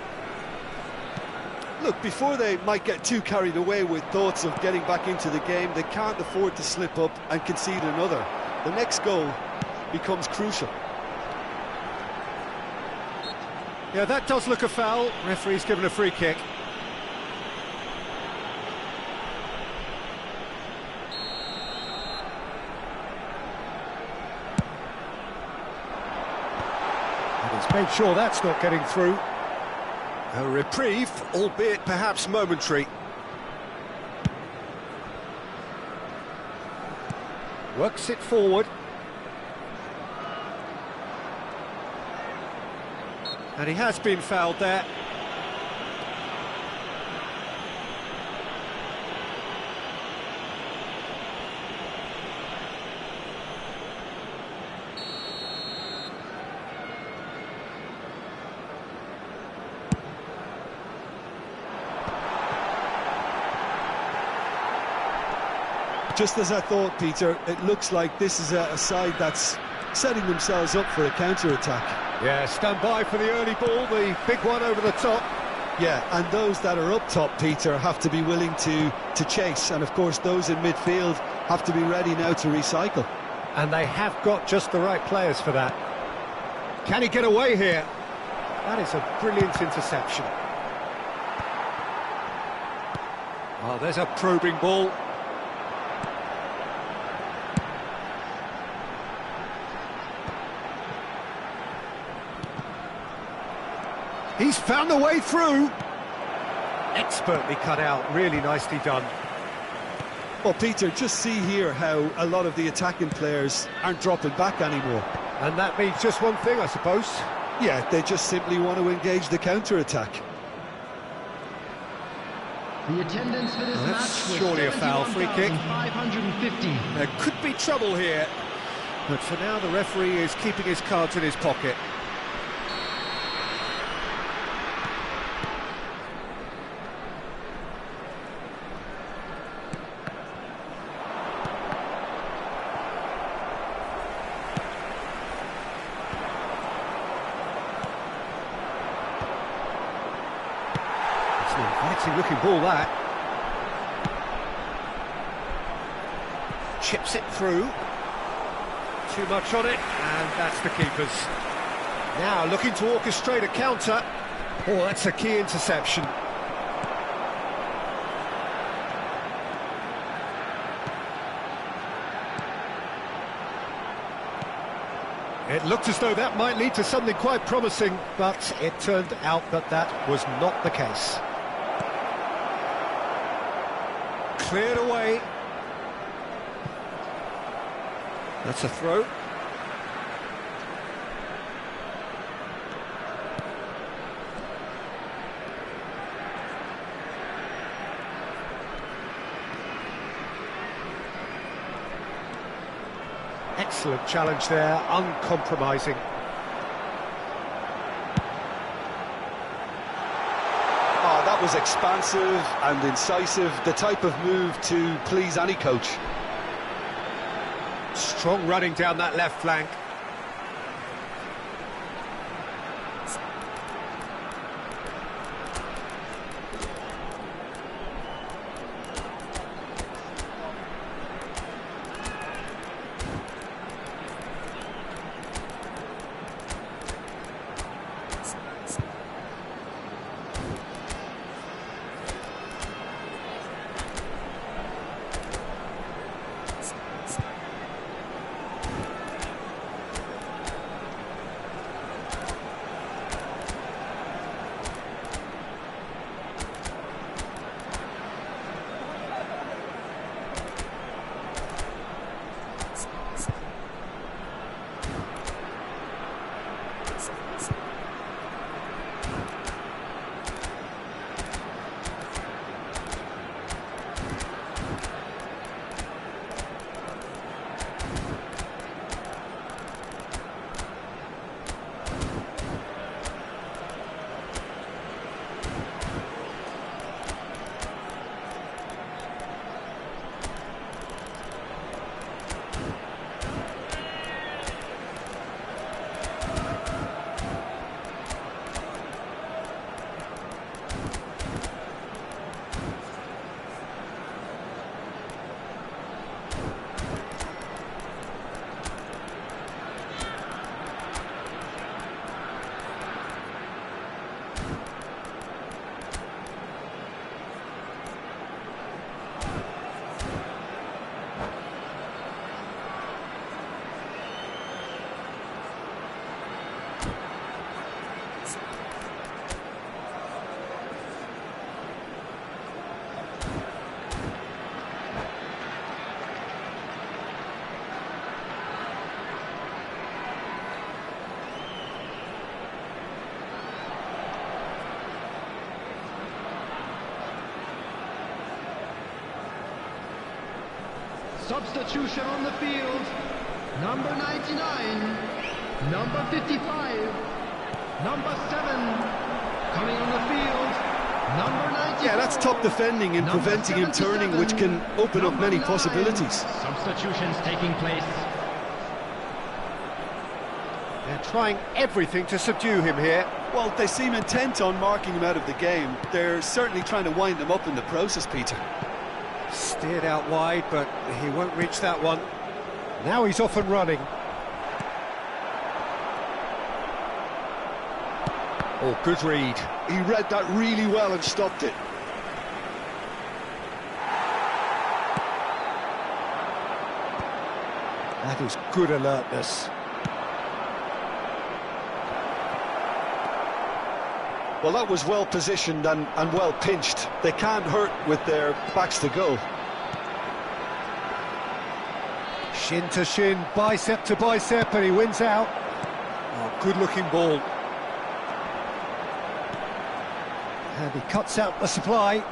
Look, before they might get too carried away with thoughts of getting back into the game, they can't afford to slip up and concede another. The next goal becomes crucial. Yeah, that does look a foul. Referee's given a free kick. And he's made sure that's not getting through. A reprieve, albeit perhaps momentary. Works it forward. And he has been fouled there. Just as I thought, Peter, it looks like this is a side that's setting themselves up for a counter-attack. Yeah, stand by for the early ball, the big one over the top. Yeah, and those that are up top, Peter, have to be willing to chase. And, of course, those in midfield have to be ready now to recycle. And they have got just the right players for that. Can he get away here? That is a brilliant interception. Oh, there's a probing ball. He's found the way through. Expertly cut out, really nicely done. Well, Peter, just see here how a lot of the attacking players aren't dropping back anymore. And that means just one thing, I suppose. Yeah, they just simply want to engage the counter-attack. The attendance for this Well, match that's was surely a foul, free kick. 71,550. There could be trouble here. But for now, the referee is keeping his cards in his pocket. Inviting looking ball that. Chips it through. Too much on it, and that's the keeper's. Now looking to orchestrate a counter. Oh, that's a key interception. It looked as though that might lead to something quite promising, but it turned out that that was not the case. Cleared away. That's a throw. Excellent challenge there, uncompromising. Oh, that was expansive and incisive, the type of move to please any coach. Strong running down that left flank. Substitution on the field. Number 99, number 55, number 7, coming on the field, number 95. Yeah, that's top defending and preventing him turning, which can open up many possibilities. Substitutions taking place. They're trying everything to subdue him here. Well, they seem intent on marking him out of the game. They're certainly trying to wind him up in the process, Peter. Steered out wide, but he won't reach that one. Now he's off and running. Oh, good read. He read that really well and stopped it. That is good alertness. Well, that was well positioned and well pinched. They can't hurt with their backs to go. Shin to shin, bicep to bicep, and he wins out. Oh, good-looking ball. And he cuts out the supply.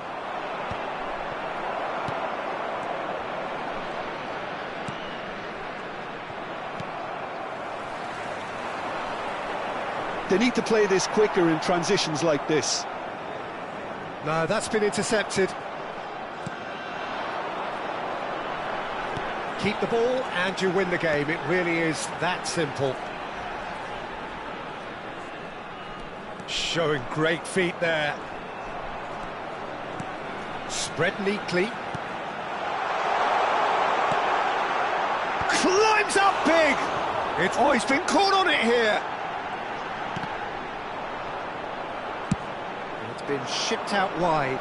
They need to play this quicker in transitions like this. No, that's been intercepted. Keep the ball and you win the game. It really is that simple. Showing great feet there. Spread neatly. Climbs up big! He's been caught on it here. It's been shipped out wide.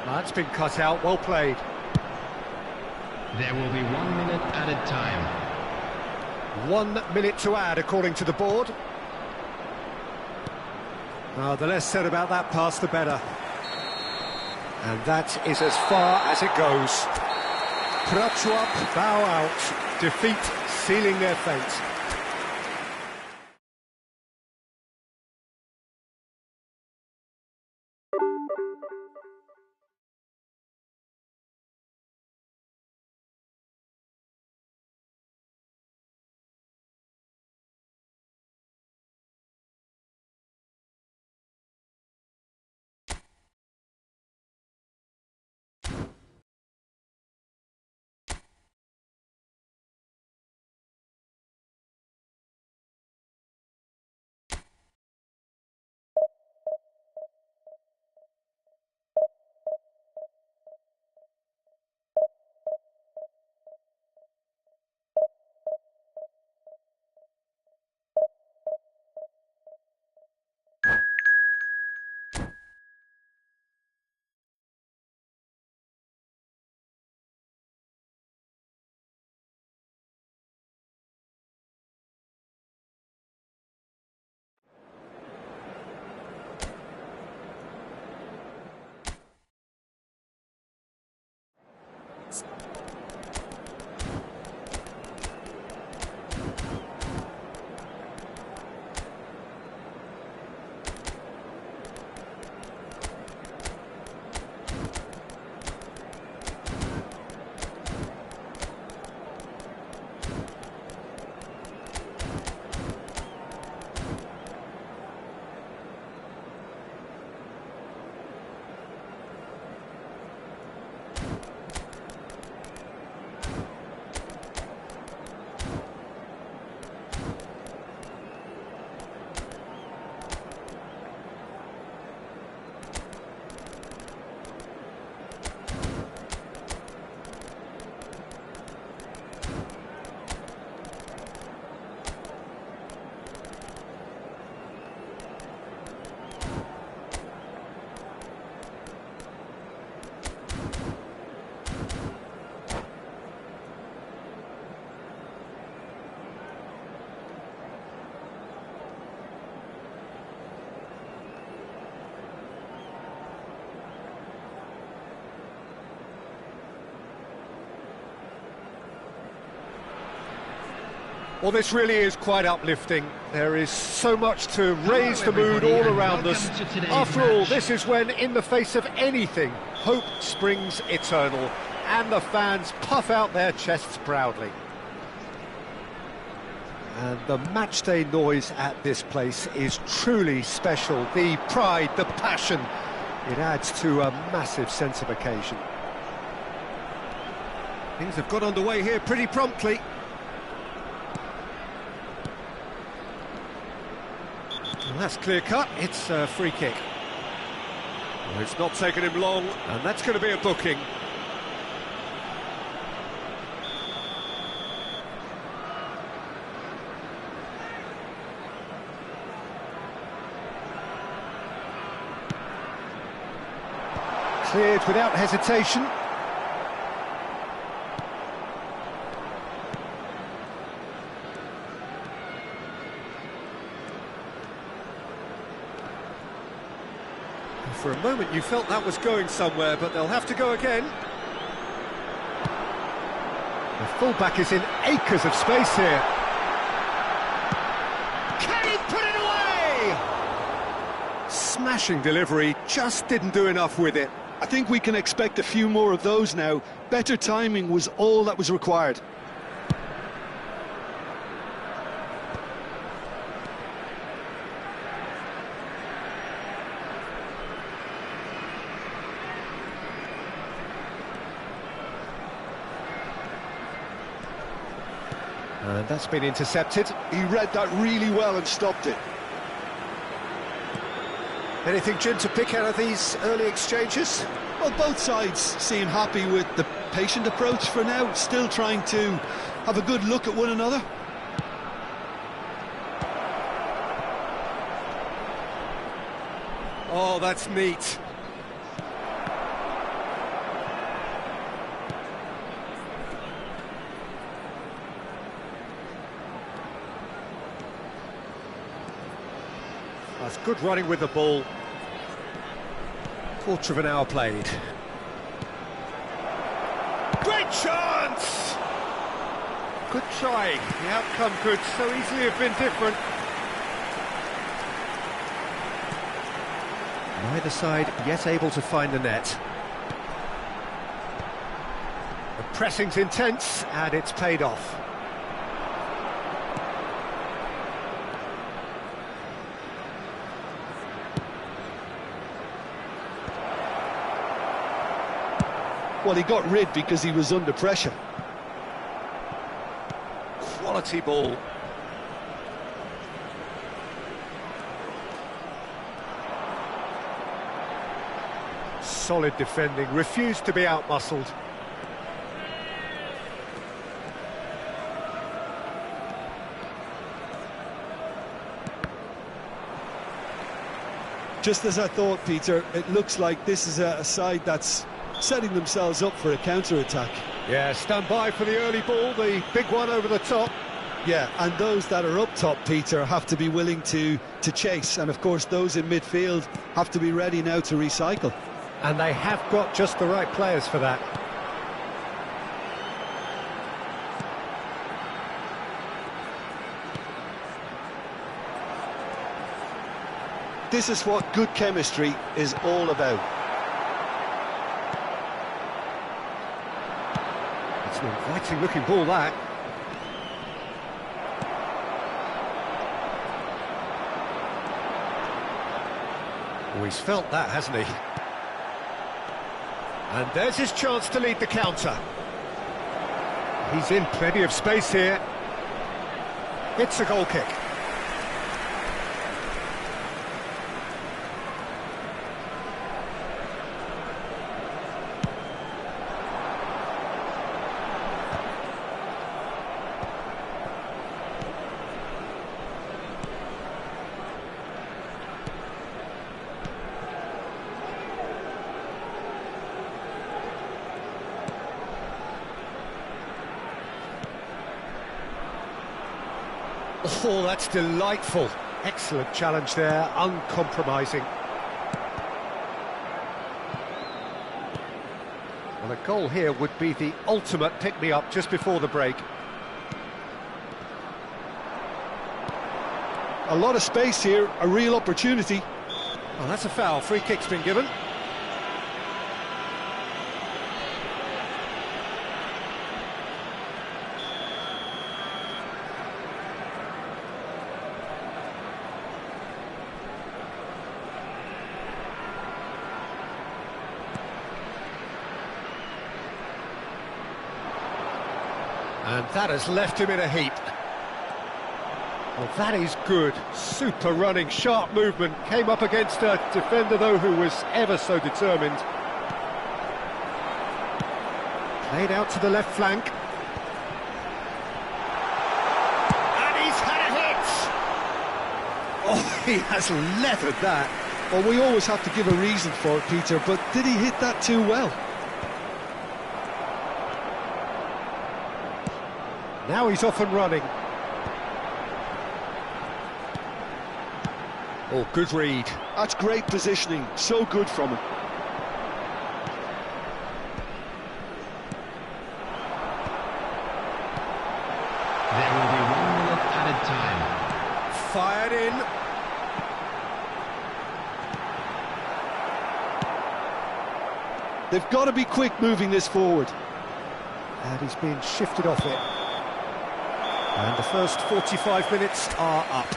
That's been cut out, well played. There will be 1 minute added time. 1 minute to add, according to the board. The less said about that pass, the better. And that is as far as it goes. Prachuap bow out. Defeat sealing their fate. Well, this really is quite uplifting. There is so much to raise the mood all around us. After all, this is when, in the face of anything, hope springs eternal, and the fans puff out their chests proudly. And the matchday noise at this place is truly special. The pride, the passion, it adds to a massive sense of occasion. Things have got underway here pretty promptly. Well, that's clear-cut, it's a free kick. Well, it's not taken him long, and that's going to be a booking. Cleared without hesitation. For a moment you felt that was going somewhere, but they'll have to go again. The fullback is in acres of space here. Can he put it away? Smashing delivery, just didn't do enough with it. I think we can expect a few more of those now. Better timing was all that was required. And that's been intercepted. He read that really well and stopped it. Anything, Jim, to pick out of these early exchanges? Well, both sides seem happy with the patient approach for now, still trying to have a good look at one another. Oh, that's neat. That's good running with the ball. Quarter of an hour played. Great chance! Good try. The outcome could so easily have been different. Neither side yet able to find the net. The pressing's intense, and it's paid off. Well, he got rid because he was under pressure. Quality ball. Solid defending, refused to be outmuscled. Just as I thought, Peter, it looks like this is a side that's setting themselves up for a counter-attack. Yeah, stand by for the early ball, the big one over the top. Yeah, and those that are up top, Peter, have to be willing to chase. And, of course, those in midfield have to be ready now to recycle. And they have got just the right players for that. This is what good chemistry is all about. It's an inviting looking ball, that. Oh, he's felt that, hasn't he? And there's his chance to lead the counter. He's in plenty of space here. It's a goal kick. Oh, that's delightful. Excellent challenge there, uncompromising. Well, a goal here would be the ultimate pick-me-up just before the break. A lot of space here, a real opportunity. Well, that's a foul. Free kick's been given. And that has left him in a heap. Well, that is good. Super running, sharp movement. Came up against a defender, though, who was ever so determined. Played out to the left flank. And he's had a hit! Oh, he has leathered that. Well, we always have to give a reason for it, Peter, but did he hit that too well? Now he's off and running. Oh, good read. That's great positioning, so good from him. There will be 1 minute added time. Fired in. They've got to be quick moving this forward. And he's being shifted off it. And the first 45 minutes are up.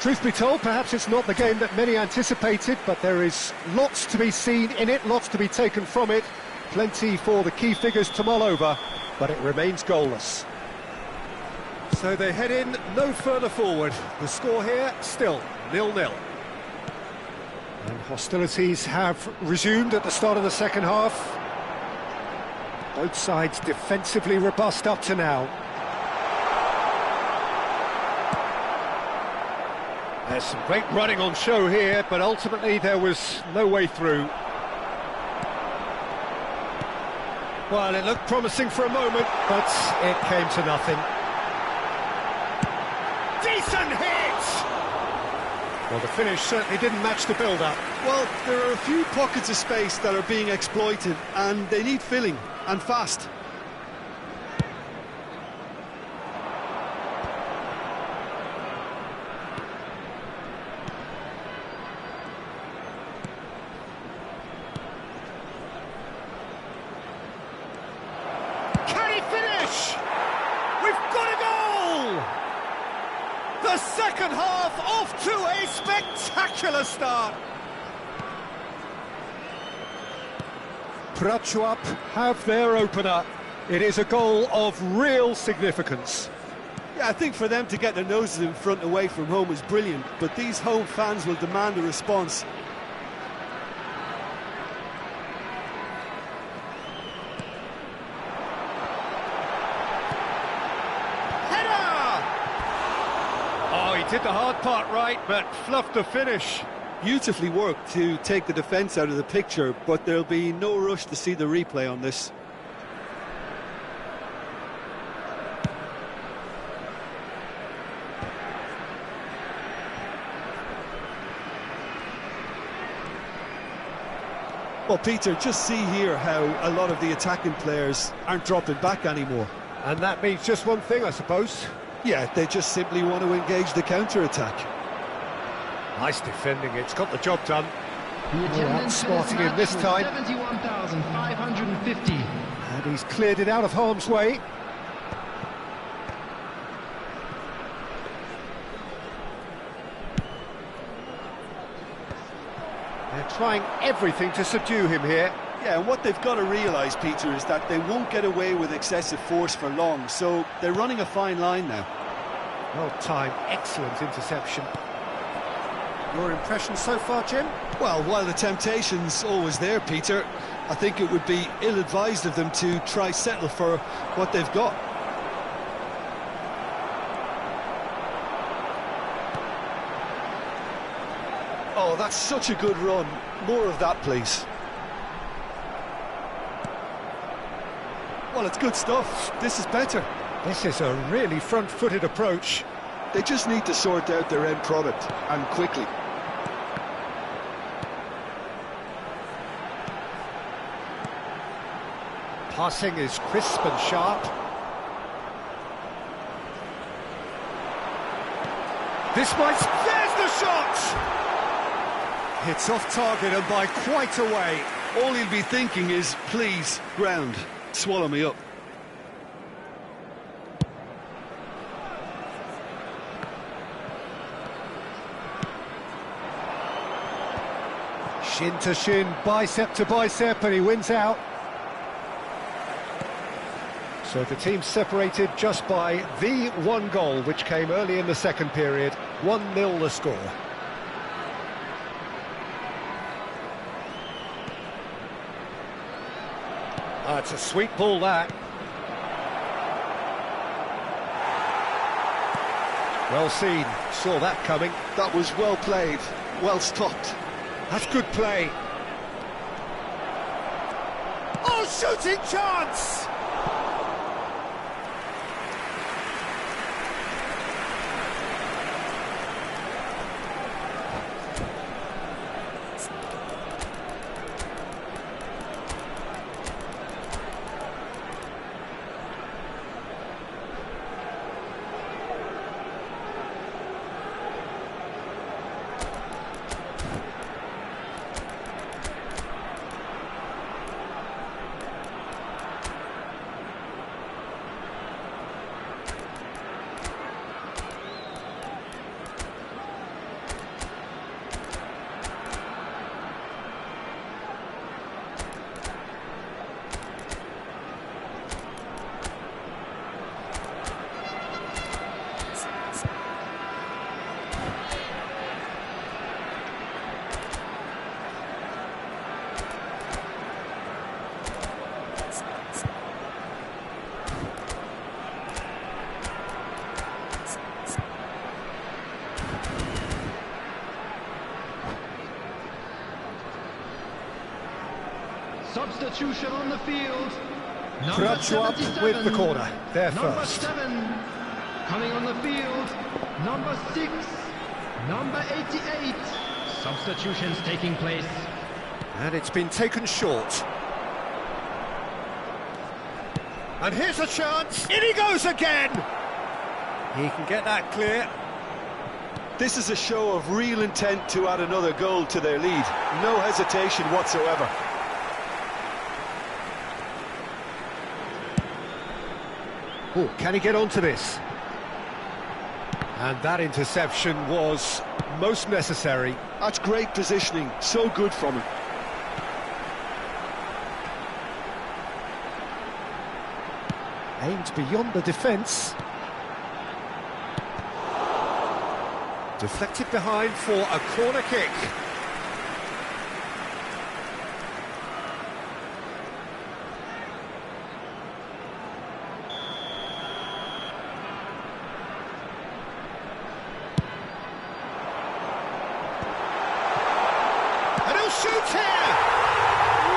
Truth be told, perhaps it's not the game that many anticipated, but there is lots to be seen in it, lots to be taken from it. Plenty for the key figures to mull over, but it remains goalless. So they head in no further forward. The score here, still 0-0. And hostilities have resumed at the start of the second half. Both sides defensively robust up to now. There's some great running on show here, but ultimately there was no way through. Well, it looked promising for a moment, but it came to nothing. Decent hit! Well, the finish certainly didn't match the build-up. Well, there are a few pockets of space that are being exploited, and they need filling, and fast. Can he finish? We've got a goal! The second half off to a spectacular start. Prachuap have their opener. It is a goal of real significance. Yeah, I think for them to get their noses in front away from home is brilliant, but these home fans will demand a response. Did the hard part right, but fluffed the finish. Beautifully worked to take the defence out of the picture, but there'll be no rush to see the replay on this. Well, Peter, just see here how a lot of the attacking players aren't dropping back anymore. And that means just one thing, I suppose. Yeah, they just simply want to engage the counter-attack. Nice defending, it's got the job done. The attendance outsmarting him this time. 71,550. And he's cleared it out of harm's way. They're trying everything to subdue him here. Yeah, and what they've got to realise, Peter, is that they won't get away with excessive force for long, so they're running a fine line now. Well timed, excellent interception. Your impression so far, Jim? Well, while the temptation's always there, Peter, I think it would be ill-advised of them to try settle for what they've got. Oh, that's such a good run. More of that, please. Well, it's good stuff. This is better. This is a really front-footed approach. They just need to sort out their end product, and quickly. Passing is crisp and sharp. This might... There's the shot! It's off target and by quite a way. All he'll be thinking is, please, ground, swallow me up. Shin to shin, bicep to bicep, and he wins out. So the team separated just by the one goal, which came early in the second period. 1-0 the score. It's a sweet ball, that. Well seen, saw that coming. That was well played, well stopped. That's good play. Oh, shooting chance! Substitution on the field. Prachuap with the corner. There Number first. 7 coming on the field. Number 6. Number 88. Substitutions taking place. And it's been taken short. And here's a chance. In he goes again. He can get that clear. This is a show of real intent to add another goal to their lead. No hesitation whatsoever. Oh, can he get onto this? And that interception was most necessary. That's great positioning, so good from him. Aimed beyond the defence. Deflected behind for a corner kick. And he'll shoot here!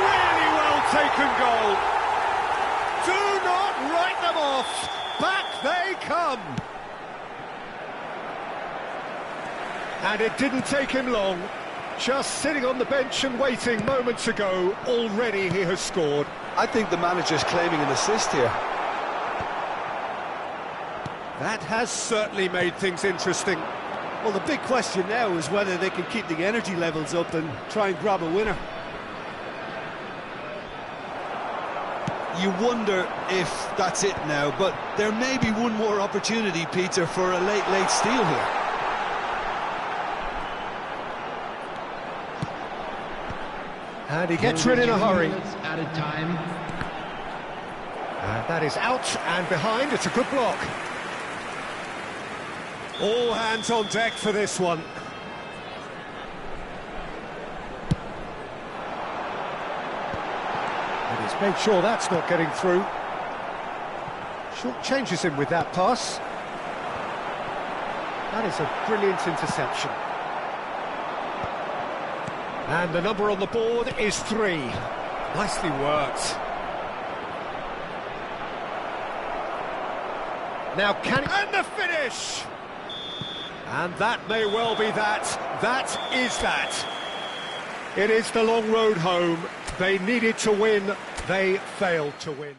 Really well taken goal. Do not write them off. Back they come. And it didn't take him long. Just sitting on the bench and waiting moments ago, already he has scored. I think the manager's claiming an assist here. That has certainly made things interesting. Well, the big question now is whether they can keep the energy levels up and try and grab a winner. You wonder if that's it now, but there may be one more opportunity, Peter, for a late steal here. And he gets rid in a hurry. Added time. And that is out and behind. It's a good block. All hands on deck for this one. And he's made sure that's not getting through. Short changes him with that pass. That is a brilliant interception. And the number on the board is 3. Nicely worked. Now can... And the finish! And that may well be that. That is that. It is the long road home. They needed to win. They failed to win.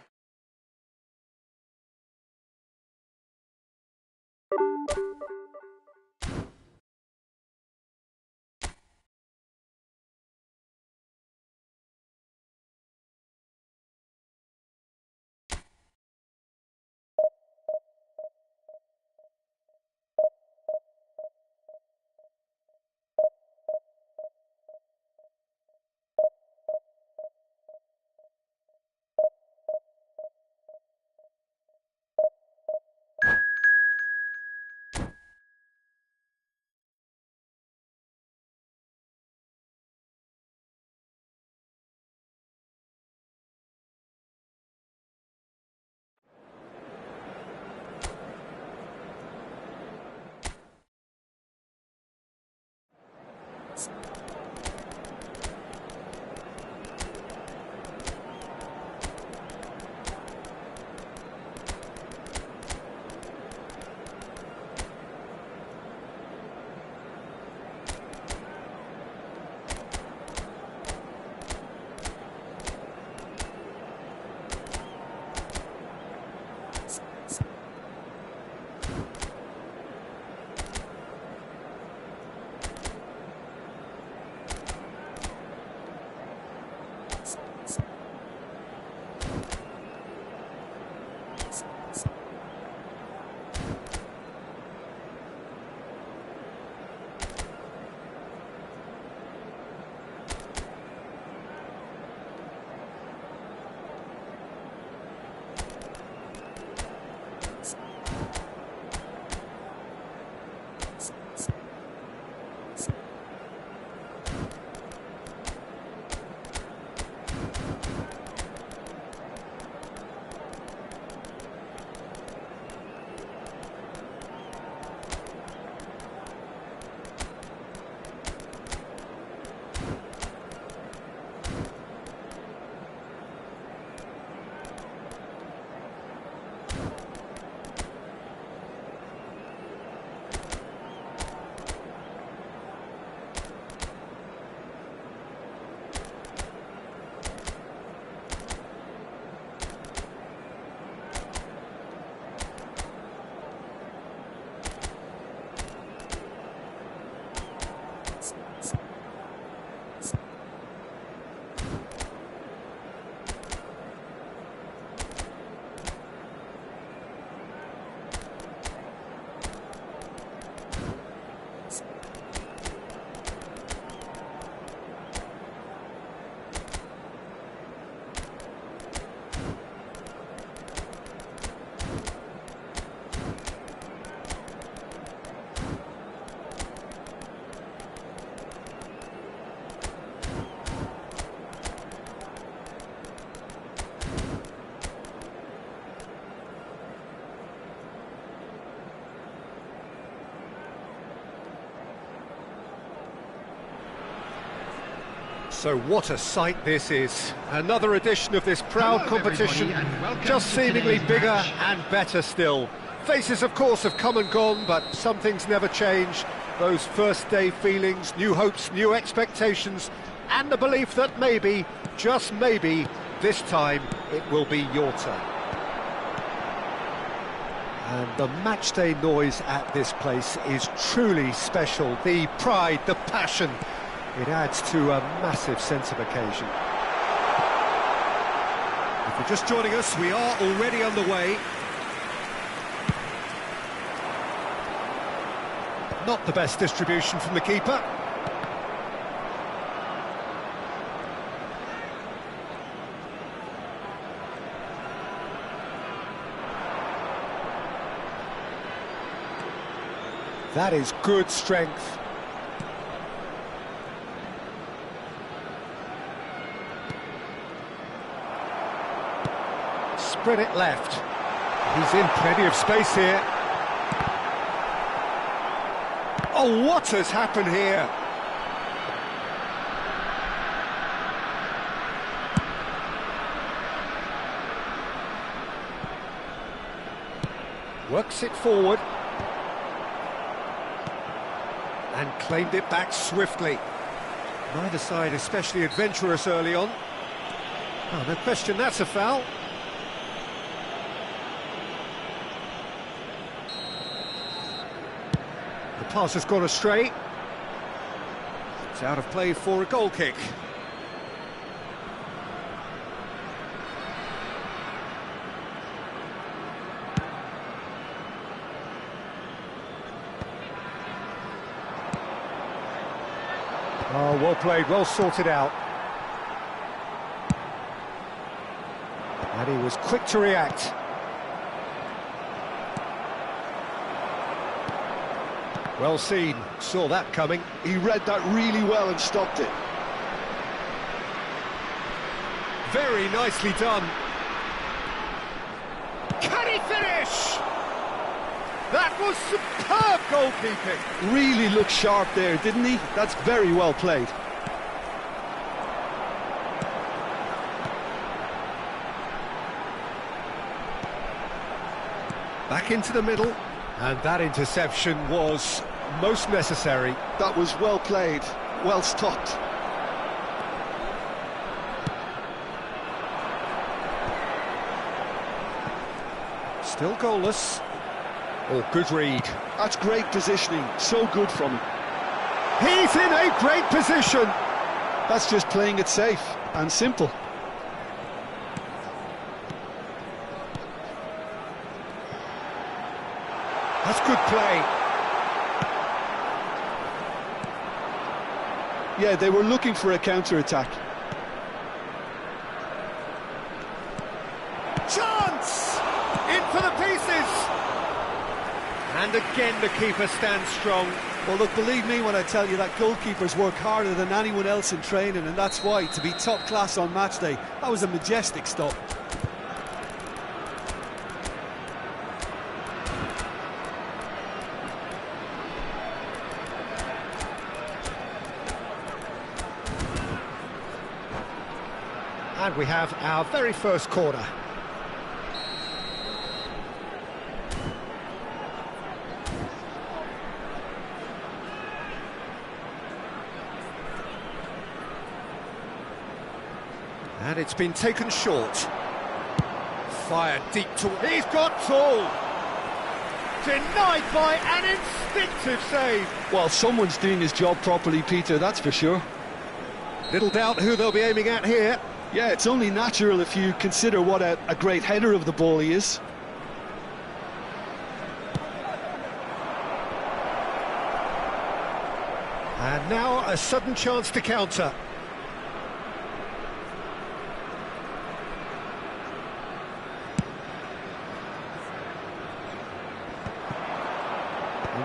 So what a sight this is. Another edition of this proud Hello, competition, everybody, and welcome just to seemingly today's bigger match. and better still. Faces, of course, have come and gone, but some things never change. Those first-day feelings, new hopes, new expectations, and the belief that maybe, just maybe, this time it will be your turn. And the matchday noise at this place is truly special. The pride, the passion, it adds to a massive sense of occasion. If you're just joining us, we are already underway. Not the best distribution from the keeper. That is good strength. Spread it left. He's in plenty of space here. Oh, what has happened here? Works it forward. And claimed it back swiftly. Neither side especially adventurous early on. Oh, no question, that's a foul. The pass has gone astray. It's out of play for a goal kick. Oh, well played, well sorted out. And he was quick to react. Well seen, saw that coming. He read that really well and stopped it. Very nicely done. Can he finish? That was superb goalkeeping. Really looked sharp there, didn't he? That's very well played. Back into the middle. And that interception was most necessary. That was well played, well stopped. Still goalless. Oh, good read. That's great positioning, so good from him. He's in a great position. That's just playing it safe and simple. That's good play. Yeah, they were looking for a counter-attack. Chance! In for the pieces! And again the keeper stands strong. Well, look, believe me when I tell you that goalkeepers work harder than anyone else in training, and that's why, to be top class on match day, that was a majestic stop. And we have our very first corner. And it's been taken short. Fired deep to... He's got tall! Denied by an instinctive save. Well, someone's doing his job properly, Peter, that's for sure. Little doubt who they'll be aiming at here. Yeah, it's only natural if you consider what a great header of the ball he is. And now a sudden chance to counter.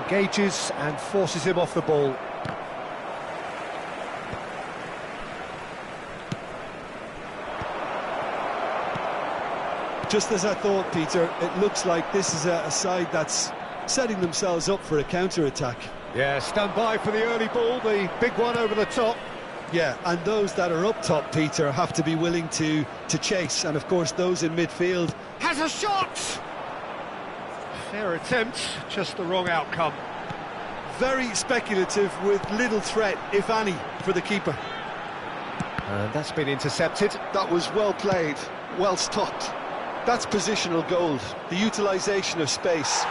Engages and forces him off the ball. Just as I thought, Peter, it looks like this is a side that's setting themselves up for a counter-attack. Yeah, stand by for the early ball, the big one over the top. Yeah, and those that are up top, Peter, have to be willing to chase, and of course those in midfield. Has a shot! Fair attempt, just the wrong outcome. Very speculative with little threat, if any, for the keeper. And that's been intercepted. That was well played, well stopped. That's positional gold, the utilisation of space.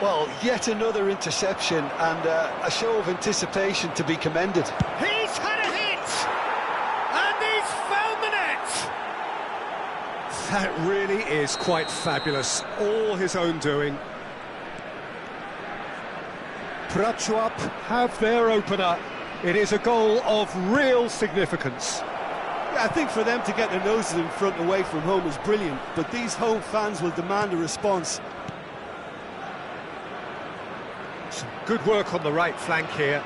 Well, yet another interception and a show of anticipation to be commended. He's had a hit! And he's found the net! That really is quite fabulous. All his own doing. Prachuap have their opener. It is a goal of real significance. Yeah, I think for them to get their noses in front away from home is brilliant, but these home fans will demand a response. Some good work on the right flank here.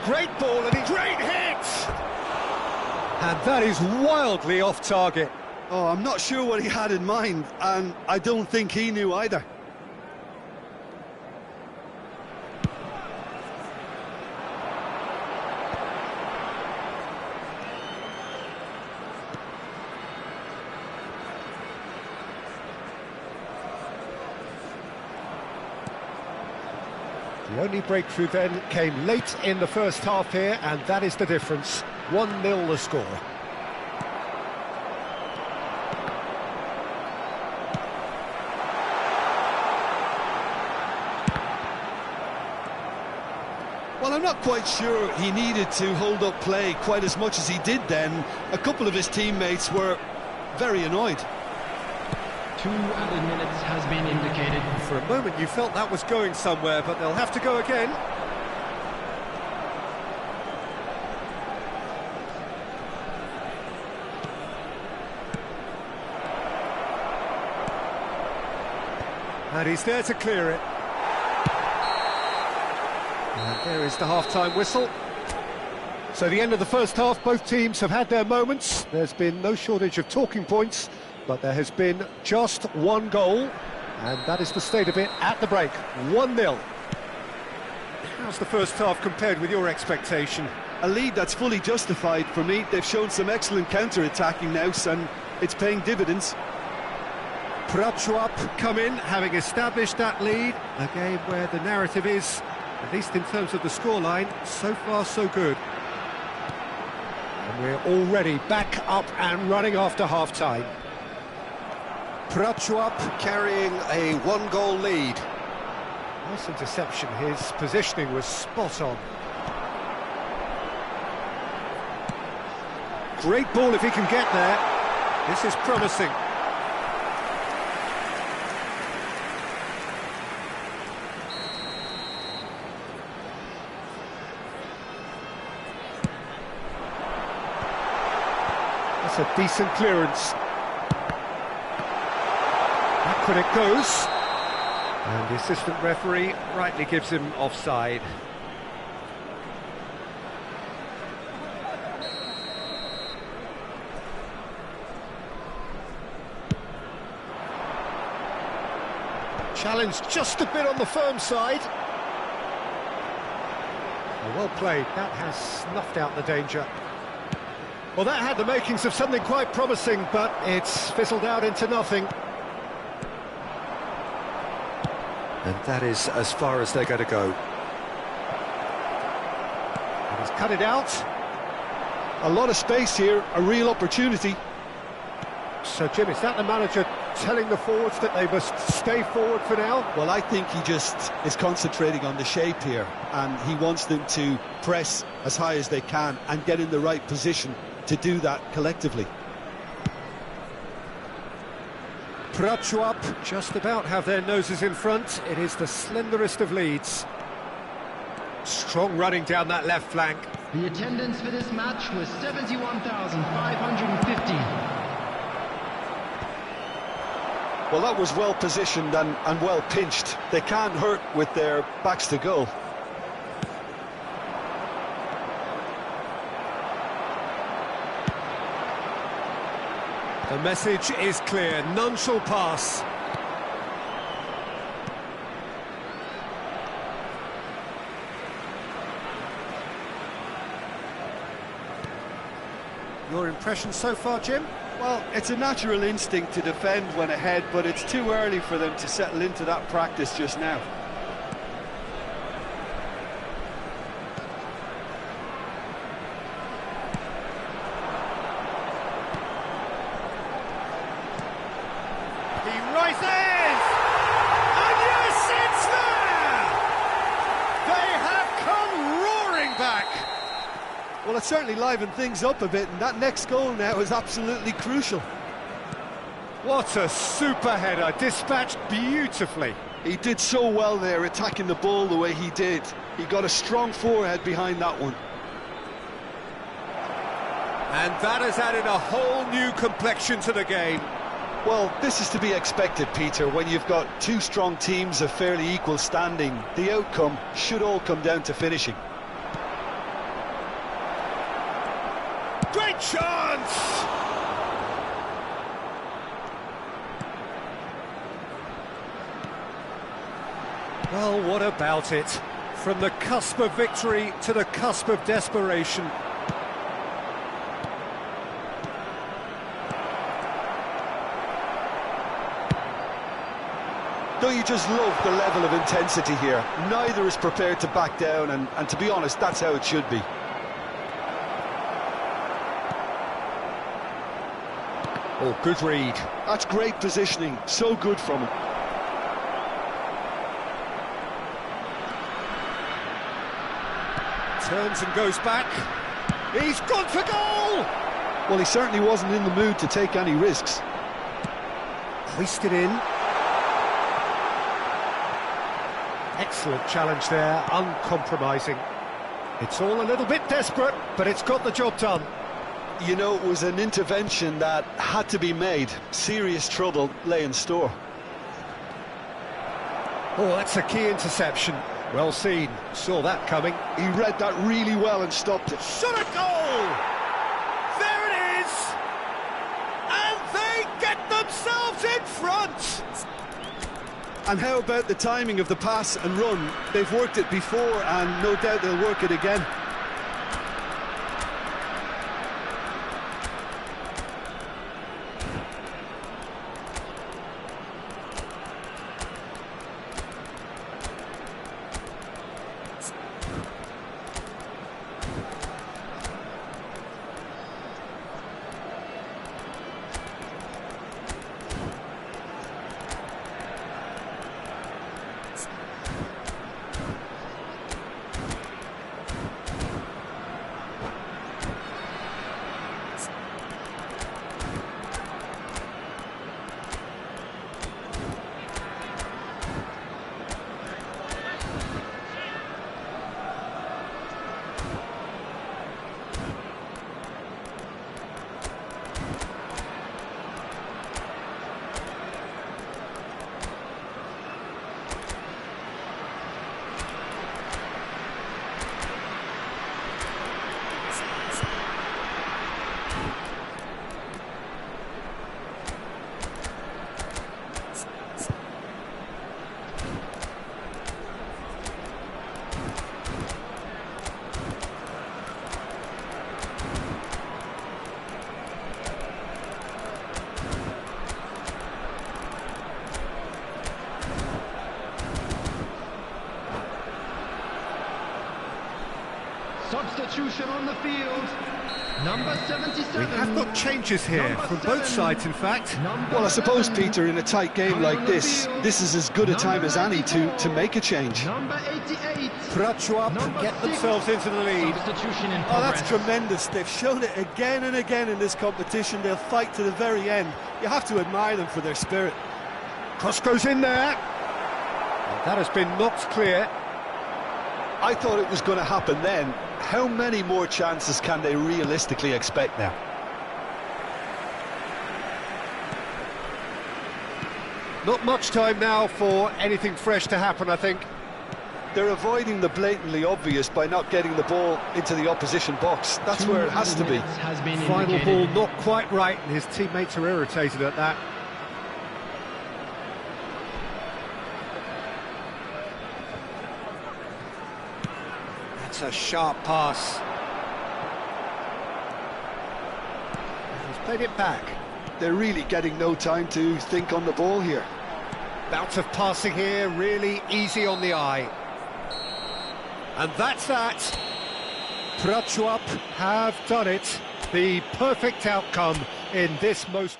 Great ball and great hit! And that is wildly off target. Oh, I'm not sure what he had in mind, and I don't think he knew either. The only breakthrough then came late in the first half here, and that is the difference. 1-0 the score. Well, I'm not quite sure he needed to hold up play quite as much as he did then. A couple of his teammates were very annoyed. 2 added minutes has been indicated. For a moment you felt that was going somewhere, but they'll have to go again. And he's there to clear it. And there is the half-time whistle. So the end of the first half, both teams have had their moments. There's been no shortage of talking points, but there has been just one goal, and that is the state of it at the break. 1-0. How's the first half compared with your expectation? A lead that's fully justified for me. They've shown some excellent counter-attacking now, and it's paying dividends. Prachuap come in, having established that lead. A game where the narrative is, at least in terms of the scoreline, so far so good. And we're already back up and running after half-time. Prachuap carrying a 1-goal lead. Nice interception, his positioning was spot on. Great ball if he can get there. This is promising. That's a decent clearance. Back when it goes. And the assistant referee rightly gives him offside. Challenge just a bit on the firm side. Well played, that has snuffed out the danger. Well, that had the makings of something quite promising, but it's fizzled out into nothing. And that is as far as they're going to go. And he's cut it out. A lot of space here, a real opportunity. So, Jim, is that the manager telling the forwards that they must stay forward for now? Well, I think he just is concentrating on the shape here, and he wants them to press as high as they can and get in the right position to do that collectively. Prachuap just about have their noses in front. It is the slenderest of leads. Strong running down that left flank. The attendance for this match was 71,550. Well, that was well positioned and well pinched. They can't hurt with their backs to goal. The message is clear, none shall pass. Your impression so far, Jim? Well, it's a natural instinct to defend when ahead, but it's too early for them to settle into that practice just now. He rises! And yes, it's there! They have come roaring back! Well, it certainly livened things up a bit, and that next goal now is absolutely crucial. What a super header, dispatched beautifully. He did so well there, attacking the ball the way he did. He got a strong forehead behind that one. And that has added a whole new complexion to the game. Well, this is to be expected, Peter. When you've got two strong teams of fairly equal standing, the outcome should all come down to finishing. Great chance! Well, what about it? From the cusp of victory to the cusp of desperation. Don't you just love the level of intensity here? Neither is prepared to back down, and to be honest, that's how it should be. Oh, good read. That's great positioning, so good from him. Turns and goes back. He's gone for goal! Well, he certainly wasn't in the mood to take any risks. Hoisted in. Excellent challenge there, uncompromising. It's all a little bit desperate, but it's got the job done. You know, it was an intervention that had to be made. Serious trouble lay in store. Oh, that's a key interception. Well seen. Saw that coming. He read that really well and stopped it. Shot a goal! There it is! And they get themselves in front! And how about the timing of the pass and run? They've worked it before, and no doubt they'll work it again. Substitution on the field. Number 77. We have got changes here from both sides, in fact. Well, I suppose, Peter, in a tight game like this is as good a time as any to make a change. Number 88. Prachuap get themselves into the lead. Substitution in Oh, that's progress. tremendous. They've shown it again and again in this competition. They'll fight to the very end. You have to admire them for their spirit. Cross goes in there. And that has been knocked clear. I thought it was going to happen then. How many more chances can they realistically expect now? Not much time now for anything fresh to happen, I think. They're avoiding the blatantly obvious by not getting the ball into the opposition box. That's where it has to be. Has been Final indicated. ball not quite right, and his teammates are irritated at that. That's a sharp pass. played it back. They're really getting no time to think on the ball here. Bout of passing here, really easy on the eye. And that's that. Prachuap have done it. The perfect outcome in this most...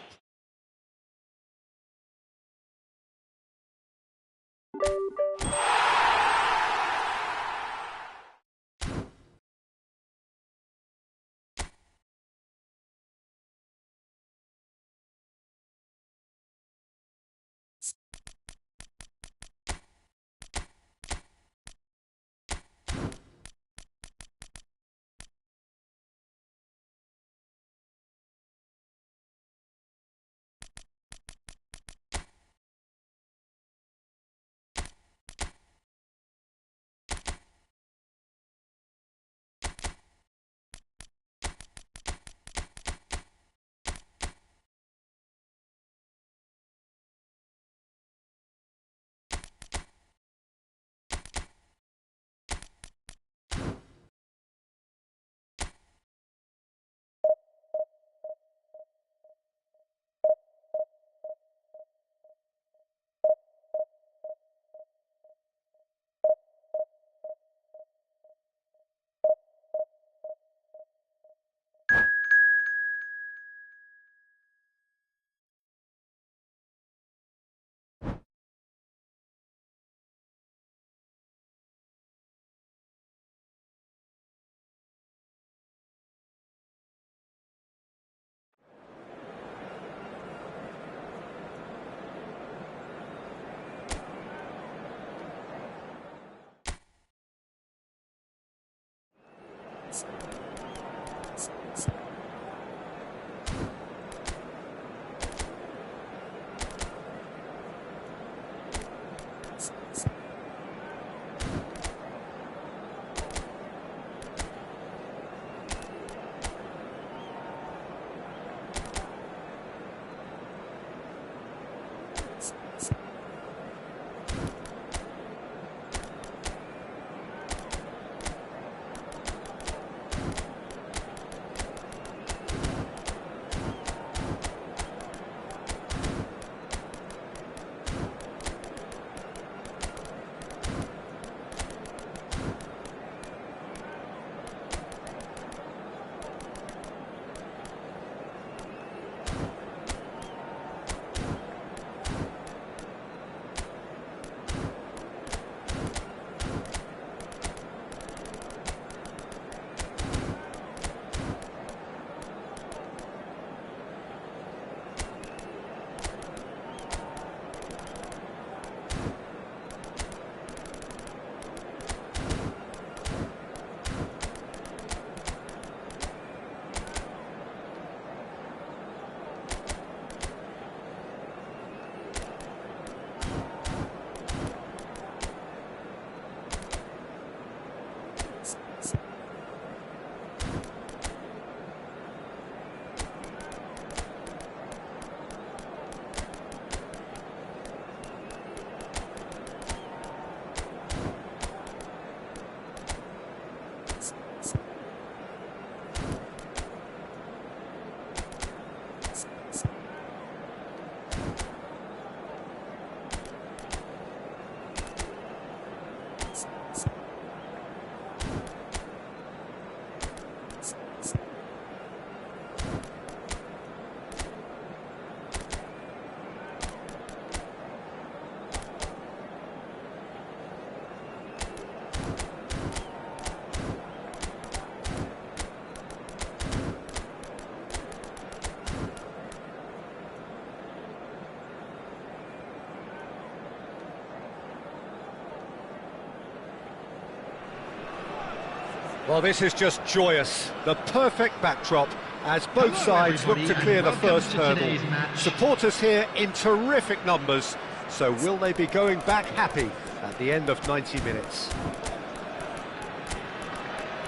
Well, this is just joyous. The perfect backdrop as both sides look to clear the first hurdle. Supporters here in terrific numbers. So will they be going back happy at the end of 90 minutes?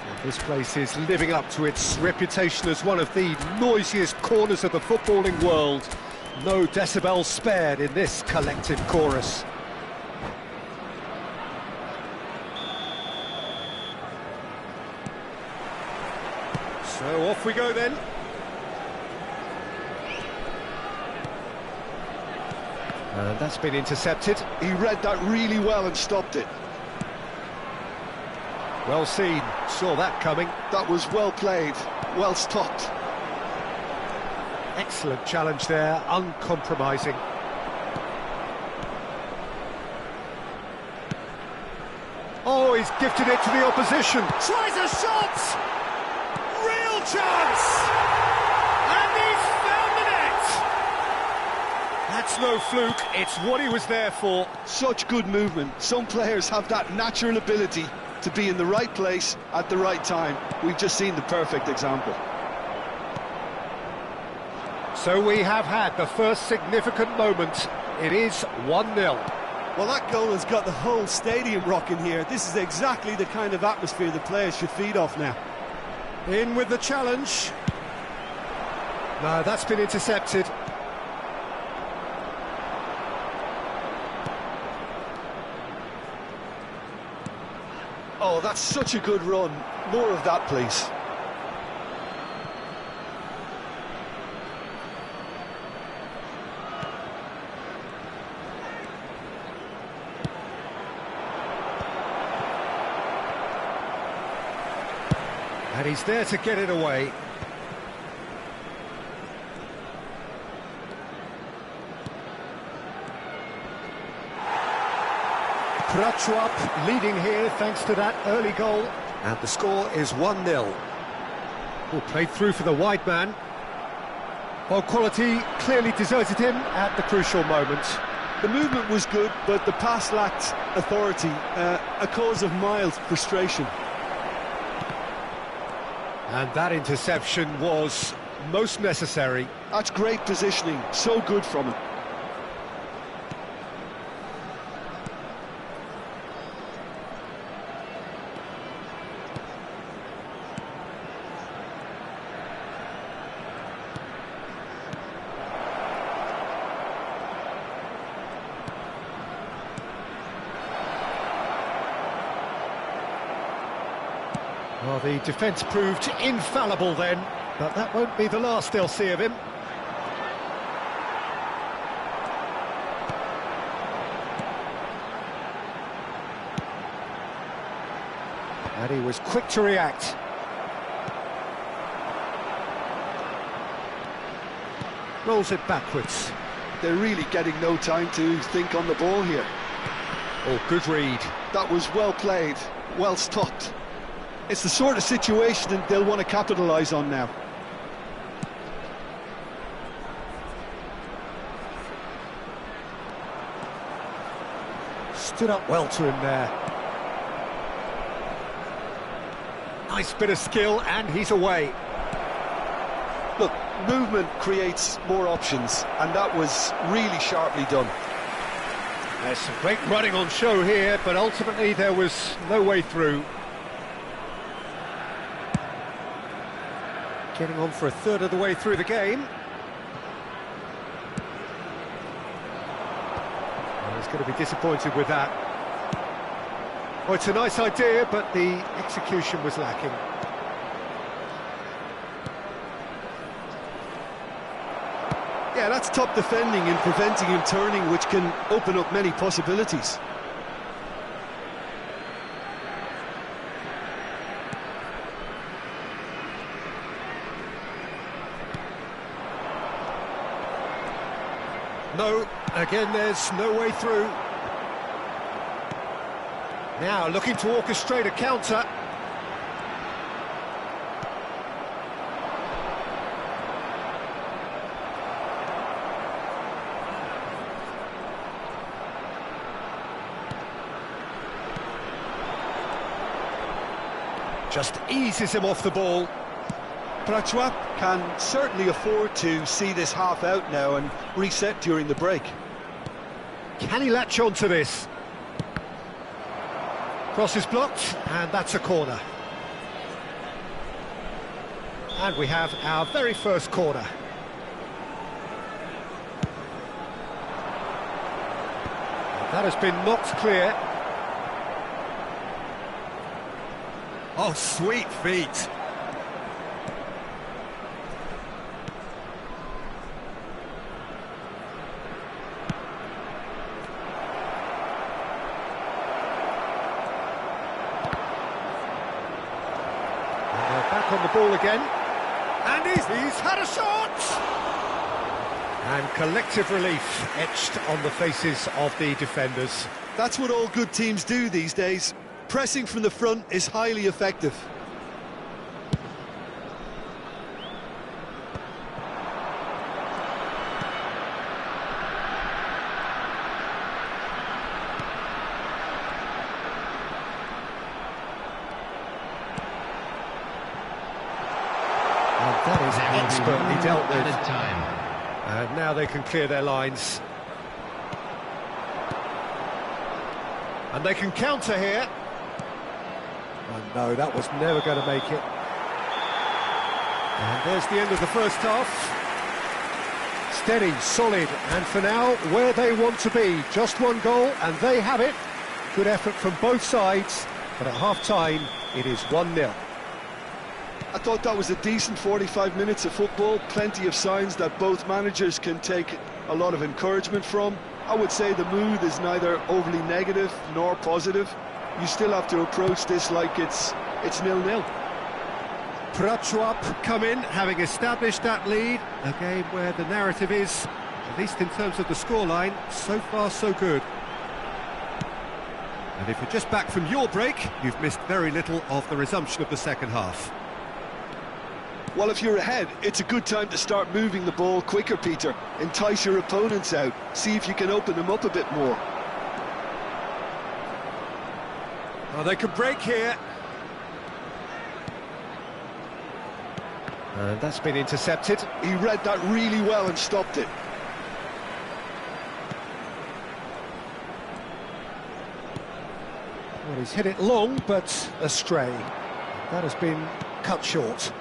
And this place is living up to its reputation as one of the noisiest corners of the footballing world. No decibels spared in this collective chorus. So off we go then. And that's been intercepted. He read that really well and stopped it. Well seen, saw that coming. That was well played, well stopped. Excellent challenge there, uncompromising. Oh, he's gifted it to the opposition. Tries a shot! Real chance! And he's found the net! That's no fluke, it's what he was there for. Such good movement. Some players have that natural ability to be in the right place at the right time. We've just seen the perfect example. So we have had the first significant moment. It is 1-0. Well, that goal has got the whole stadium rocking here. This is exactly the kind of atmosphere the players should feed off now. In with the challenge. No, that's been intercepted. Oh, that's such a good run. More of that, please. And he's there to get it away. Prachuap leading here thanks to that early goal. And the score is 1-0. Well, played through for the wide man. Well, quality clearly deserted him at the crucial moment. The movement was good, but the pass lacked authority, a cause of mild frustration. And that interception was most necessary. That's great positioning, so good from him. Well, the defence proved infallible then, but that won't be the last they'll see of him. And he was quick to react. Rolls it backwards. They're really getting no time to think on the ball here. Oh, good read. That was well played, well stopped. It's the sort of situation that they'll want to capitalise on now. Stood up well to him there. Nice bit of skill, and he's away. Look, movement creates more options, and that was really sharply done. There's some great running on show here, but ultimately there was no way through. Getting on for a third of the way through the game. Well, he's going to be disappointed with that. Well, it's a nice idea, but the execution was lacking. Yeah, that's top defending and preventing him turning, which can open up many possibilities. No, again there's no way through. Now looking to orchestrate a counter. Just eases him off the ball. Prachuap can certainly afford to see this half out now and reset during the break. Can he latch on to this? Cross is blocked, and that's a corner. And we have our very first corner. That has been knocked clear. Oh, sweet feet. back on the ball again. And he's had a shot! And collective relief etched on the faces of the defenders. That's what all good teams do these days. Pressing from the front is highly effective. And that is expertly dealt with. Added time. And now they can clear their lines. And they can counter here. Oh no, that was never going to make it. And there's the end of the first half. Steady, solid, and for now, where they want to be. Just one goal, and they have it. Good effort from both sides, but at half-time, it is 1-0. I thought that was a decent 45 minutes of football. Plenty of signs that both managers can take a lot of encouragement from. I would say the mood is neither overly negative nor positive. You still have to approach this like it's 0-0. Prachuap come in, having established that lead. A game where the narrative is, at least in terms of the scoreline, so far so good. And if you're just back from your break, you've missed very little of the resumption of the second half. Well, if you're ahead, it's a good time to start moving the ball quicker, Peter. Entice your opponents out. See if you can open them up a bit more. Well, they could break here. And that's been intercepted. He read that really well and stopped it. Well, he's hit it long, but astray. That has been cut short.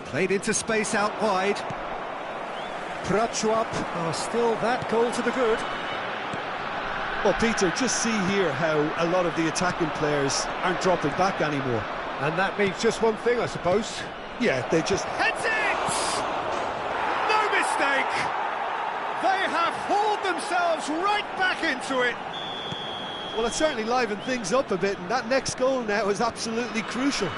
Played into space out wide. Prachuap, still that goal to the good. Well, Peter, just see here how a lot of the attacking players aren't dropping back anymore. And that means just one thing, I suppose. Yeah, they just... Heads it! No mistake! They have hauled themselves right back into it. Well, it certainly livened things up a bit, and that next goal now is absolutely crucial.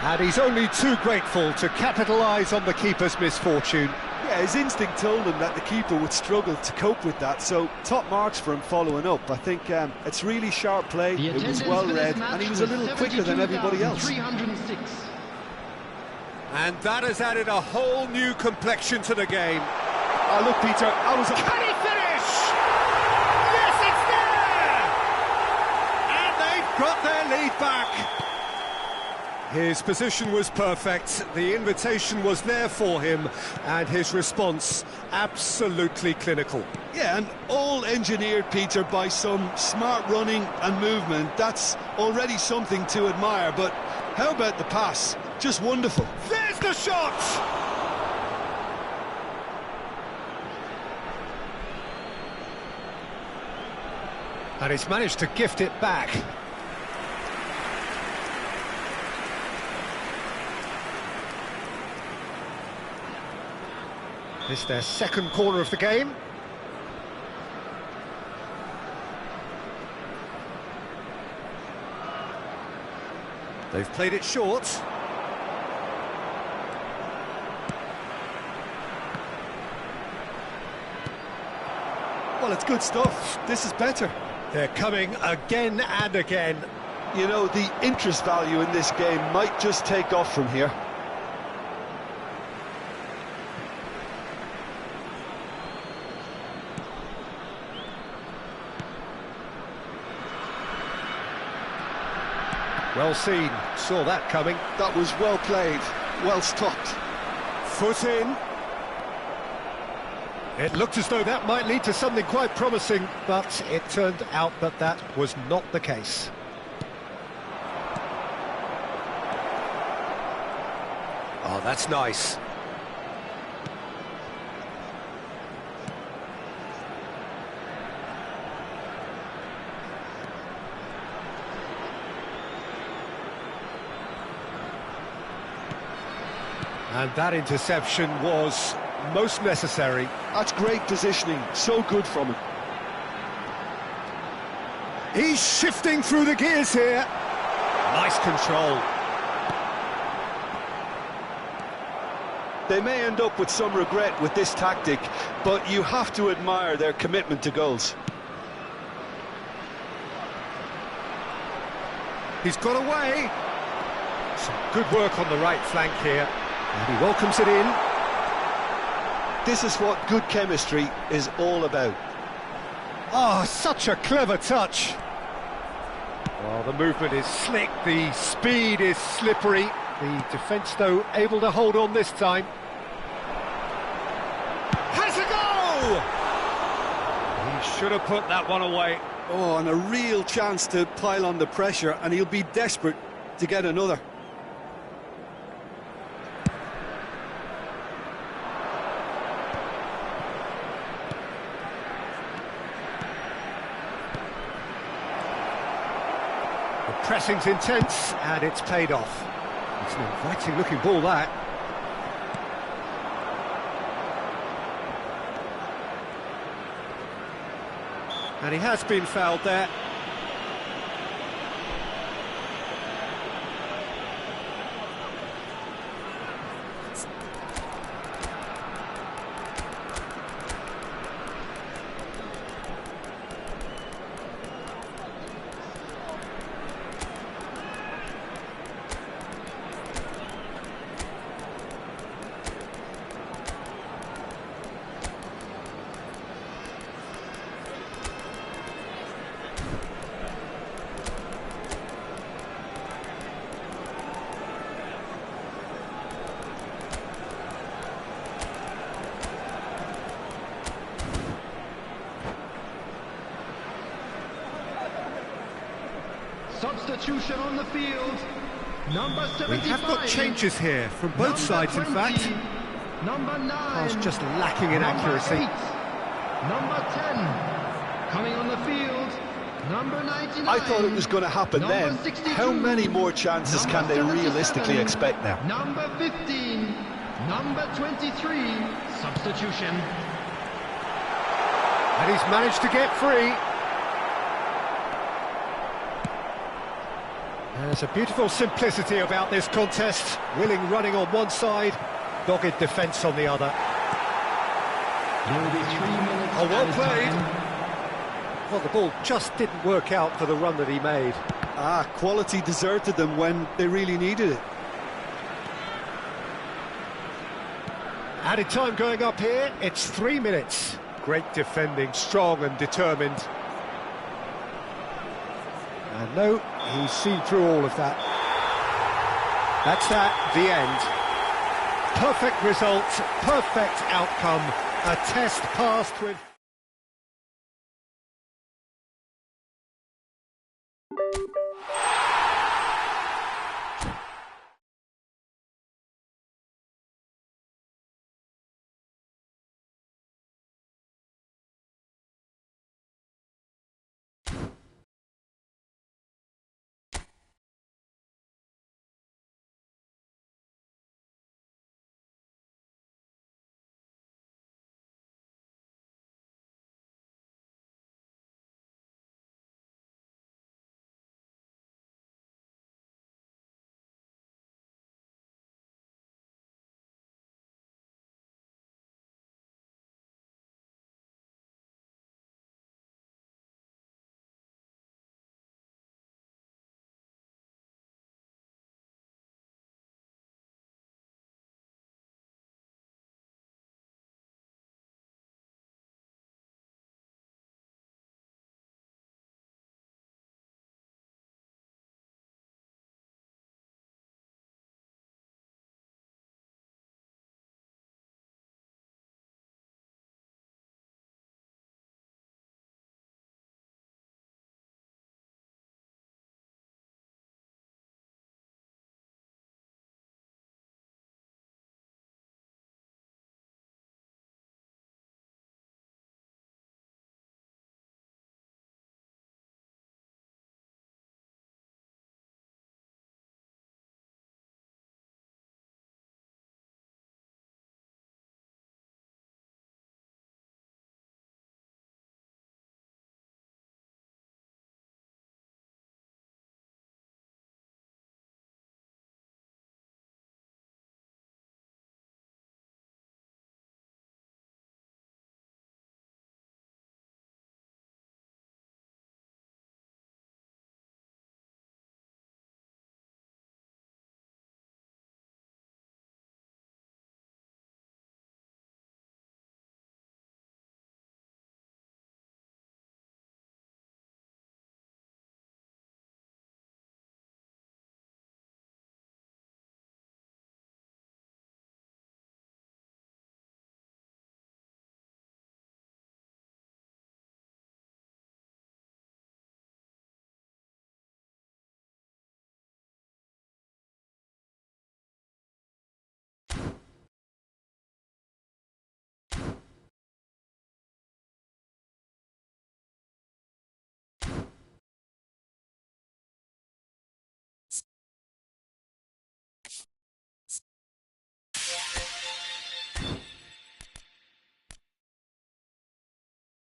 And he's only too grateful to capitalise on the keeper's misfortune. Yeah, his instinct told him that the keeper would struggle to cope with that, so top marks for him following up. I think it's really sharp play, it was well read, and he was a little quicker than everybody else. 306. And that has added a whole new complexion to the game. Oh, look, Peter, I was... Can he finish? Yes, it's there! And they've got their lead back. His position was perfect, the invitation was there for him, and his response absolutely clinical. Yeah, and all engineered, Peter, by some smart running and movement. That's already something to admire, but how about the pass? Just wonderful. There's the shot! And he's managed to gift it back. This is their second corner of the game. They've played it short. Well, it's good stuff. This is better. They're coming again and again. You know, the interest value in this game might just take off from here. Well seen, saw that coming. That was well played, well stopped. Foot in. It looked as though that might lead to something quite promising, but it turned out that that was not the case. Oh, that's nice. And that interception was most necessary. That's great positioning, so good from him. He's shifting through the gears here. Nice control. They may end up with some regret with this tactic, but you have to admire their commitment to goals. He's got away. Some good work on the right flank here. And he welcomes it in. This is what good chemistry is all about. Oh, such a clever touch. Well, the movement is slick, the speed is slippery. The defence, though, able to hold on this time. Has a goal! He should have put that one away. Oh, and a real chance to pile on the pressure, and he'll be desperate to get another. The pressing's intense, and it's paid off. It's an inviting looking ball, that. And he has been fouled there. Substitution on the field. Number 75. We have got changes here from both sides, 20, in fact. Number 9. Pass just lacking in accuracy. 8, number 10. Coming on the field. Number 99. I thought it was going to happen then. 62, How many more chances can they realistically expect now? Number 15. Number 23. Substitution. And he's managed to get free. There's a beautiful simplicity about this contest. Willing running on one side, dogged defence on the other. There will be 3 minutes. Oh, well played. Time. Well, the ball just didn't work out for the run that he made. Quality deserted them when they really needed it. Added time going up here, it's 3 minutes. Great defending, strong and determined. And no, he's seen through all of that. That's that, the end. Perfect result, perfect outcome. A test passed with...